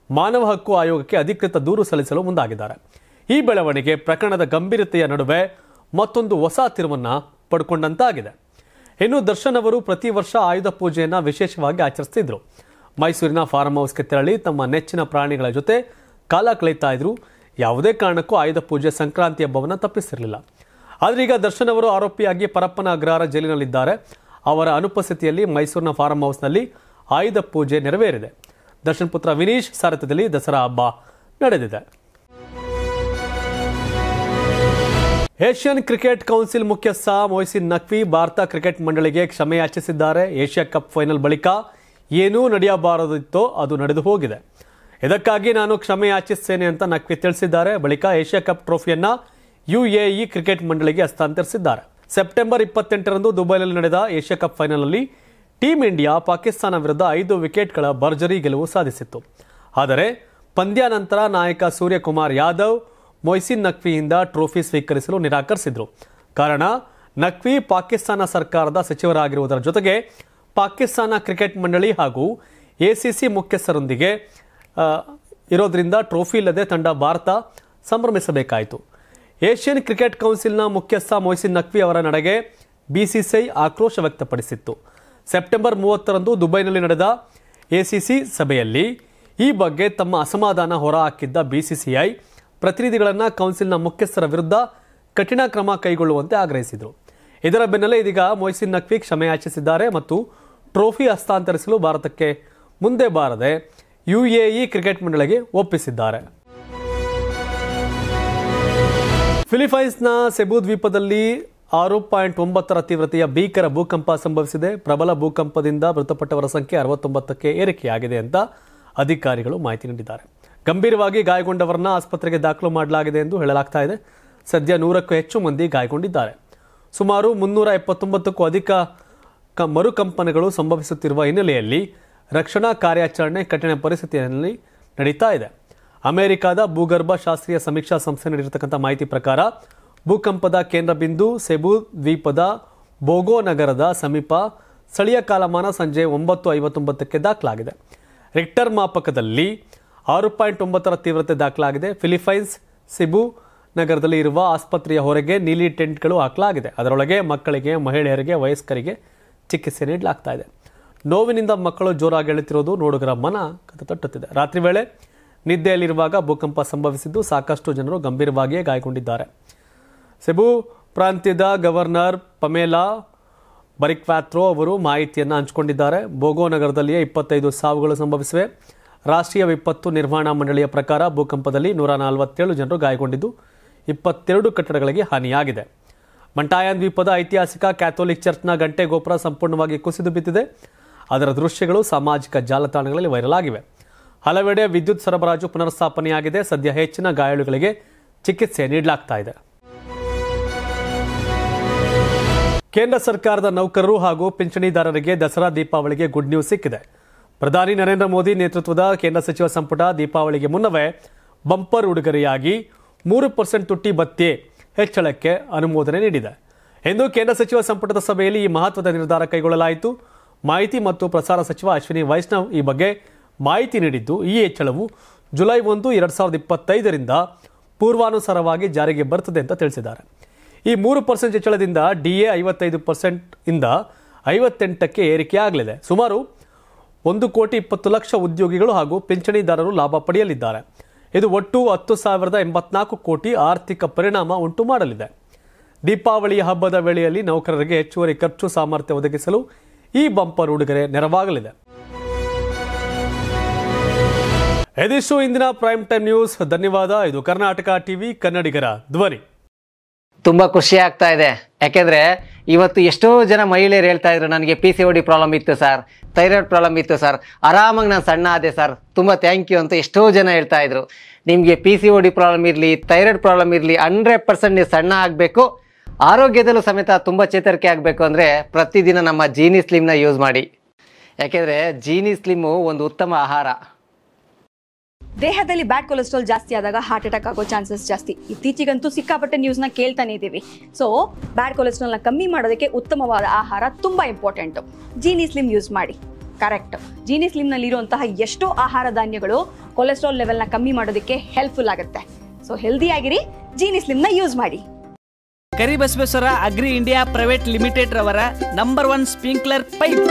ಮಾನವ ಹಕ್ಕು ಆಯೋಗಕ್ಕೆ ಅಧಿಕೃತ ದೂರು ಸಲ್ಲಿಸಲು ಮುಂದಾಗಿದ್ದಾರೆ. ಈ ಬೆಳವಣಿಗೆ ಪ್ರಕರಣದ ಗಂಭೀರತೆಯ ನಡುವೆ ಮತ್ತೊಂದು ಹೊಸ ತಿರುವನ್ನು ಪಡ್ಕೊಂಡಂತಾಗಿದೆ. ಇನ್ನು ದರ್ಶನ್ ಅವರು ಪ್ರತಿ ವರ್ಷ ಆಯುಧ ಪೂಜೆಯನ್ನು ವಿಶೇಷವಾಗಿ ಆಚರಿಸುತ್ತಿದ್ದರು. ಮೈಸೂರಿನ ಫಾರ್ಮ್ ಹೌಸ್ಗೆ ತೆರಳಿ ತಮ್ಮ ನೆಚ್ಚಿನ ಪ್ರಾಣಿಗಳ ಜೊತೆ ಕಾಲ ಕಳೀತಾ ಇದ್ರು. ಯಾವುದೇ ಕಾರಣಕ್ಕೂ ಆಯುಧ ಪೂಜೆ ಸಂಕ್ರಾಂತಿ ಹಬ್ಬವನ್ನು ತಪ್ಪಿಸಿರಲಿಲ್ಲ. ಆದರೆ ಈಗ ದರ್ಶನ್ ಅವರು ಆರೋಪಿಯಾಗಿ ಪರಪ್ಪನ ಅಗ್ರಹಾರ ಜೈಲಿನಲ್ಲಿದ್ದಾರೆ. ಅವರ ಅನುಪಸ್ಥಿತಿಯಲ್ಲಿ ಮೈಸೂರಿನ ಫಾರ್ಮ್ ಹೌಸ್ನಲ್ಲಿ ಆಯುಧ ಪೂಜೆ ನೆರವೇರಿದೆ. ದರ್ಶನ್ ಪುತ್ರ ವಿನೀಶ್ ಸಾರಥ್ಯದಲ್ಲಿ ದಸರಾ ಹಬ್ಬ ನಡೆದಿದೆ. ಏಷ್ಯನ್ ಕ್ರಿಕೆಟ್ ಕೌನ್ಸಿಲ್ ಮುಖ್ಯಸ್ಥ ಮೊಯ್ಸಿನ್ ನಖ್ವಿ ಭಾರತ ಕ್ರಿಕೆಟ್ ಮಂಡಳಿಗೆ ಕ್ಷಮೆ ಯಾಚಿಸಿದ್ದಾರೆ. ಏಷ್ಯಾ ಕಪ್ ಫೈನಲ್ ಬಳಿಕ ಏನೂ ನಡೆಯಬಾರದಿತ್ತೋ ಅದು ನಡೆದು ಹೋಗಿದೆ. ಇದಕ್ಕಾಗಿ ನಾನು ಕ್ಷಮೆ ಯಾಚಿಸುತ್ತೇನೆ ಅಂತ ನಖ್ವಿ ತಿಳಿಸಿದ್ದಾರೆ. ಬಳಿಕ ಏಷ್ಯಾ ಕಪ್ ಟ್ರೋಫಿಯನ್ನ UAE ಕ್ರಿಕೆಟ್ ಮಂಡಳಿಗೆ ಹಸ್ತಾಂತರಿಸಿದ್ದಾರೆ. ಸೆಪ್ಟೆಂಬರ್ 28ರಂದು ದುಬೈನಲ್ಲಿ ನಡೆದ ಏಷ್ಯಾ ಕಪ್ ಫೈನಲ್ನಲ್ಲಿ ಟೀಂ ಇಂಡಿಯಾ ಪಾಕಿಸ್ತಾನ ವಿರುದ್ಧ 5 ವಿಕೆಟ್ಗಳ ಭರ್ಜರಿ ಗೆಲುವು ಸಾಧಿಸಿತ್ತು. ಆದರೆ ಪಂದ್ಯ ನಂತರ ನಾಯಕ ಸೂರ್ಯಕುಮಾರ್ ಯಾದವ್ ಮೊಯ್ಸಿನ್ ನಖ್ವಿಯಿಂದ ಟ್ರೋಫಿ ಸ್ವೀಕರಿಸಲು ನಿರಾಕರಿಸಿದ್ರು. ಕಾರಣ, ನಖ್ವಿ ಪಾಕಿಸ್ತಾನ ಸರ್ಕಾರದ ಸಚಿವರಾಗಿರುವುದರ ಜೊತೆಗೆ ಪಾಕಿಸ್ತಾನ ಕ್ರಿಕೆಟ್ ಮಂಡಳಿ ಹಾಗೂ ACC ಮುಖ್ಯಸ್ಥರೊಂದಿಗೆ ಇರೋದ್ರಿಂದ ಟ್ರೋಫಿ ಇಲ್ಲದೆ ತಂಡ ಭಾರತ ಸಂಭ್ರಮಿಸಬೇಕಾಯಿತು. ಏಷ್ಯನ್ ಕ್ರಿಕೆಟ್ ಕೌನ್ಸಿಲ್ನ ಮುಖ್ಯಸ್ಥ ಮೊಯ್ಸಿನ್ ನಖ್ವಿ ಅವರ ನಡೆಗೆ BCCI ಆಕ್ರೋಶ ವ್ಯಕ್ತಪಡಿಸಿತ್ತು. ಸೆಪ್ಟೆಂಬರ್ 30ರಂದು ದುಬೈನಲ್ಲಿ ನಡೆದ ACC ಸಭೆಯಲ್ಲಿ ಈ ಬಗ್ಗೆ ತಮ್ಮ ಅಸಮಾಧಾನ ಹೊರಹಾಕಿದ್ದ BCCI ಪ್ರತಿನಿಧಿಗಳನ್ನು ಕೌನ್ಸಿಲ್ನ ಮುಖ್ಯಸ್ಥರ ವಿರುದ್ಧ ಕಠಿಣ ಕ್ರಮ ಕೈಗೊಳ್ಳುವಂತೆ ಆಗ್ರಹಿಸಿದರು. ಇದರ ಬೆನ್ನಲ್ಲೇ ಇದೀಗ ಮೊಯ್ಸಿನ್ ನಖ್ವಿ ಕ್ಷಮೆ ಯಾಚಿಸಿದ್ದಾರೆ ಮತ್ತು ಟ್ರೋಫಿ ಹಸ್ತಾಂತರಿಸಲು ಭಾರತಕ್ಕೆ ಮುಂದೆ ಬಾರದೆ UAE ಕ್ರಿಕೆಟ್ ಮಂಡಳಿಗೆ ಒಪ್ಪಿಸಿದ್ದಾರೆ. ಫಿಲಿಪೈನ್ಸ್ನ ಸೆಬು ದ್ವೀಪದಲ್ಲಿ 6.9ರ ತೀವ್ರತೆಯ ಭೀಕರ ಭೂಕಂಪ ಸಂಭವಿಸಿದೆ. ಪ್ರಬಲ ಭೂಕಂಪದಿಂದ ಮೃತಪಟ್ಟವರ ಸಂಖ್ಯೆ 69ಕ್ಕೆ ಏರಿಕೆಯಾಗಿದೆ ಅಂತ ಅಧಿಕಾರಿಗಳು ಮಾಹಿತಿ ನೀಡಿದ್ದಾರೆ. ಗಂಭೀರವಾಗಿ ಗಾಯಗೊಂಡವರನ್ನ ಆಸ್ಪತ್ರೆಗೆ ದಾಖಲು ಮಾಡಲಾಗಿದೆ ಎಂದು ಹೇಳಲಾಗ್ತಾ ಇದೆ. ಸದ್ಯ 100ಕ್ಕೂ ಹೆಚ್ಚು ಮಂದಿ ಗಾಯಗೊಂಡಿದ್ದಾರೆ. ಸುಮಾರು 379ಕ್ಕೂ ಅಧಿಕ ಮರುಕಂಪನಗಳು ಸಂಭವಿಸುತ್ತಿರುವ ಹಿನ್ನೆಲೆಯಲ್ಲಿ ರಕ್ಷಣಾ ಕಾರ್ಯಾಚರಣೆ ಕಠಿಣ ಪರಿಸ್ಥಿತಿಯಲ್ಲಿ ನಡೀತಾ ಇದೆ. ಅಮೆರಿಕದ ಭೂಗರ್ಭ ಶಾಸ್ತ್ರೀಯ ಸಮೀಕ್ಷಾ ಸಂಸ್ಥೆ ನೀಡಿರತಕ್ಕಂಥ ಮಾಹಿತಿ ಪ್ರಕಾರ ಭೂಕಂಪದ ಕೇಂದ್ರ ಬಿಂದು ಸೆಬು ದ್ವೀಪದ ಬೋಗೋ ನಗರದ ಸಮೀಪ ಸ್ಥಳೀಯ ಕಾಲಮಾನ ಸಂಜೆ 9:59ಕ್ಕೆ ದಾಖಲಾಗಿದೆ. ರಿಕ್ಟರ್ ಮಾಪಕದಲ್ಲಿ 6.9ರ ತೀವ್ರತೆ ದಾಖಲಾಗಿದೆ. ಫಿಲಿಪೈನ್ಸ್ ಸೆಬು ನಗರದಲ್ಲಿ ಇರುವ ಆಸ್ಪತ್ರೆಯ ಹೊರಗೆ ನೀಲಿ ಟೆಂಟ್ಗಳು ಹಾಕಲಾಗಿದೆ. ಅದರೊಳಗೆ ಮಕ್ಕಳಿಗೆ, ಮಹಿಳೆಯರಿಗೆ, ವಯಸ್ಕರಿಗೆ ಚಿಕಿತ್ಸೆ ನೀಡಲಾಗ್ತಾ ಇದೆ. ನೋವಿನಿಂದ ಮಕ್ಕಳು ಜೋರಾಗಿ ಹೇಳುತ್ತಿರೋದು ನೋಡುಗರ ಮನ ತಟ್ಟುತ್ತಿದೆ. ರಾತ್ರಿ ವೇಳೆ ನಿದ್ದೆಯಲ್ಲಿರುವಾಗ ಭೂಕಂಪ ಸಂಭವಿಸಿದ್ದು ಸಾಕಷ್ಟು ಜನರು ಗಂಭೀರವಾಗಿಯೇ ಗಾಯಗೊಂಡಿದ್ದಾರೆ. ಸೆಬು ಪ್ರಾಂತ್ಯದ ಗವರ್ನರ್ ಪಮೇಲಾ ಬರಿಕ್ವಾತ್ರೋ ಅವರು ಮಾಹಿತಿಯನ್ನು ಹಂಚಿಕೊಂಡಿದ್ದಾರೆ. ಬೋಗೋ ನಗರದಲ್ಲಿಯೇ 25 ಸಾವುಗಳು ಸಂಭವಿಸಿವೆ. ರಾಷ್ಟ್ರೀಯ ವಿಪತ್ತು ನಿರ್ವಹಣಾ ಮಂಡಳಿಯ ಪ್ರಕಾರ ಭೂಕಂಪದಲ್ಲಿ 147 ಜನರು ಗಾಯಗೊಂಡಿದ್ದು 22 ಕಟ್ಟಡಗಳಿಗೆ ಹಾನಿಯಾಗಿದೆ. ಮಂಟಾಯನ್ ದ್ವೀಪದ ಐತಿಹಾಸಿಕ ಕ್ಯಾಥೋಲಿಕ್ ಚರ್ಚ್ನ ಗಂಟೆ ಗೋಪುರ ಸಂಪೂರ್ಣವಾಗಿ ಕುಸಿದು ಬಿದ್ದಿದೆ. ಅದರ ದೃಶ್ಯಗಳು ಸಾಮಾಜಿಕ ಜಾಲತಾಣಗಳಲ್ಲಿ ವೈರಲ್ ಆಗಿವೆ. ಹಲವೆಡೆ ವಿದ್ಯುತ್ ಸರಬರಾಜು ಪುನರ್ಸ್ಥಾಪನೆಯಾಗಿದೆ. ಸದ್ಯ ಹೆಚ್ಚಿನ ಗಾಯಾಳುಗಳಿಗೆ ಚಿಕಿತ್ಸೆ ನೀಡಲಾಗ್ತಾ ಇದೆ. ಕೇಂದ್ರ ಸರ್ಕಾರದ ನೌಕರರು ಹಾಗೂ ಪಿಂಚಣಿದಾರರಿಗೆ ದಸರಾ ದೀಪಾವಳಿಗೆ ಗುಡ್ ನ್ಯೂಸ್ ಸಿಕ್ಕಿದೆ. ಪ್ರಧಾನಿ ನರೇಂದ್ರ ಮೋದಿ ನೇತೃತ್ವದ ಕೇಂದ್ರ ಸಚಿವ ಸಂಪುಟ ದೀಪಾವಳಿಗೆ ಮುನ್ನವೇ ಬಂಪರ್ ಉಡುಗೊರೆಯಾಗಿ 3% ತುಟ್ಟಿ ಭತ್ಯೆ ಹೆಚ್ಚಳಕ್ಕೆ ಅನುಮೋದನೆ ನೀಡಿದೆ ಎಂದು ಕೇಂದ್ರ ಸಚಿವ ಸಂಪುಟದ ಸಭೆಯಲ್ಲಿ ಈ ಮಹತ್ವದ ನಿರ್ಧಾರ ಕೈಗೊಳ್ಳಲಾಯಿತು. ಮಾಹಿತಿ ಮತ್ತು ಪ್ರಸಾರ ಸಚಿವ ಅಶ್ವಿನಿ ವೈಷ್ಣವ್ ಈ ಬಗ್ಗೆ ಮಾಹಿತಿ ನೀಡಿದ್ದು, ಈ ಹೆಚ್ಚಳವು ಜುಲೈ 1, 2025ರಿಂದ ಪೂರ್ವಾನುಸಾರವಾಗಿ ಜಾರಿಗೆ ಬರುತ್ತದೆ ಅಂತ ತಿಳಿಸಿದ್ದಾರೆ. ಈ 3% ಹೆಚ್ಚಳದಿಂದ DA 55% ಇಂದ 58ಕ್ಕೆ ಏರಿಕೆಯಾಗಲಿದೆ. ಸುಮಾರು 1,20,00,000 ಉದ್ಯೋಗಿಗಳು ಹಾಗೂ ಪಿಂಚಣಿದಾರರು ಲಾಭ ಪಡೆಯಲಿದ್ದಾರೆ. ಇದು ಒಟ್ಟು 10,084 ಕೋಟಿ ಆರ್ಥಿಕ ಪರಿಣಾಮ ಉಂಟು ಮಾಡಲಿದೆ. ದೀಪಾವಳಿಯ ಹಬ್ಬದ ವೇಳೆಯಲ್ಲಿ ನೌಕರರಿಗೆ ಹೆಚ್ಚುವರಿ ಖರ್ಚು ಸಾಮರ್ಥ್ಯ ಒದಗಿಸಲು ಈ ಬಂಪರ್ ಉಡುಗೊರೆ ನೆರವಾಗಲಿದೆ. ಇದಿಷ್ಟು ಇಂದಿನ ಪ್ರೈಮ್ ಟೈಮ್ ನ್ಯೂಸ್. ಧನ್ಯವಾದ. ಇದು ಕರ್ನಾಟಕ ಟಿವಿ, ಕನ್ನಡಿಗರ ಧ್ವನಿ. ತುಂಬಾ ಖುಷಿ ಆಗ್ತಾ ಇದೆ. ಯಾಕೆಂದ್ರೆ ಇವತ್ತು ಎಷ್ಟೋ ಜನ ಮಹಿಳೆಯರು ಹೇಳ್ತಾ ಇದ್ರು, ನನಗೆ PCOD ಪ್ರಾಬ್ಲಮ್ ಇತ್ತು ಸರ್, ಥೈರಾಯ್ಡ್ ಪ್ರಾಬ್ಲಮ್ ಇತ್ತು ಸರ್, ಆರಾಮಾಗಿ ನಾನು ಸಣ್ಣ ಆದೆ ಸರ್, ತುಂಬಾ ಥ್ಯಾಂಕ್ ಯು ಅಂತ ಎಷ್ಟೋ ಜನ ಹೇಳ್ತಾ ಇದ್ರು. ನಿಮಗೆ PCOD ಪ್ರಾಬ್ಲಮ್ ಇರಲಿ, ಥೈರಾಯ್ಡ್ ಪ್ರಾಬ್ಲಮ್ ಇರಲಿ, 100% ನೀವು ಸಣ್ಣ ಆಗಬೇಕು, ಆರೋಗ್ಯದಲ್ಲೂ ಸಮೇತ ತುಂಬಾ ಚೇತರಿಕೆ ಆಗಬೇಕು ಅಂದರೆ ಪ್ರತಿದಿನ ನಮ್ಮ ಜೀನಿ ಸ್ಲಿಮ್ನ ಯೂಸ್ ಮಾಡಿ. ಯಾಕೆಂದರೆ ಜೀನಿ ಸ್ಲಿಮ್ಮು ಒಂದು ಉತ್ತಮ ಆಹಾರ. ದೇಹದಲ್ಲಿ ಬ್ಯಾಡ್ ಕೊಲೆಸ್ಟ್ರಾಲ್ ಜಾಸ್ತಿ ಆದಾಗ ಹಾರ್ಟ್ ಅಟ್ಯಾಕ್ ಆಗೋ ಚಾನ್ಸಸ್ ಜಾಸ್ತಿ. ಇತ್ತೀಚೆಗಂತೂ ಸಿಕ್ಕಾಪಟ್ಟೆ ನ್ಯೂಸ್ನ ಕೇಳ್ತಾನೆ ಇದ್ದೀವಿ. ಸೊ ಬ್ಯಾಡ್ ಕೊಲೆಸ್ಟ್ರಾಲ್ನ ಕಮ್ಮಿ ಮಾಡೋದಕ್ಕೆ ಉತ್ತಮವಾದ ಆಹಾರ ತುಂಬ ಇಂಪಾರ್ಟೆಂಟು. ಜೀನಿ ಸ್ಲಿಮ್ ಯೂಸ್ ಮಾಡಿ. ಕರೆಕ್ಟ್, ಜೀನಿ ಸ್ಲಿಮ್ನಲ್ಲಿರುವಂತಹ ಎಷ್ಟೋ ಆಹಾರ ಧಾನ್ಯಗಳು ಕೊಲೆಸ್ಟ್ರಾಲ್ ಲೆವೆಲ್ನ ಕಮ್ಮಿ ಮಾಡೋದಕ್ಕೆ ಹೆಲ್ಪ್ಫುಲ್ ಆಗುತ್ತೆ. ಸೊ ಹೆಲ್ದಿಯಾಗಿರಿ, ಜೀನಿ ಸ್ಲಿಮ್ನ ಯೂಸ್ ಮಾಡಿ. Karibasaveshwara agri India private limited ರವರ ನಂಬರ್ 1 ಸ್ಪ್ರಿಂಕ್ಲರ್ ಪೈಪ್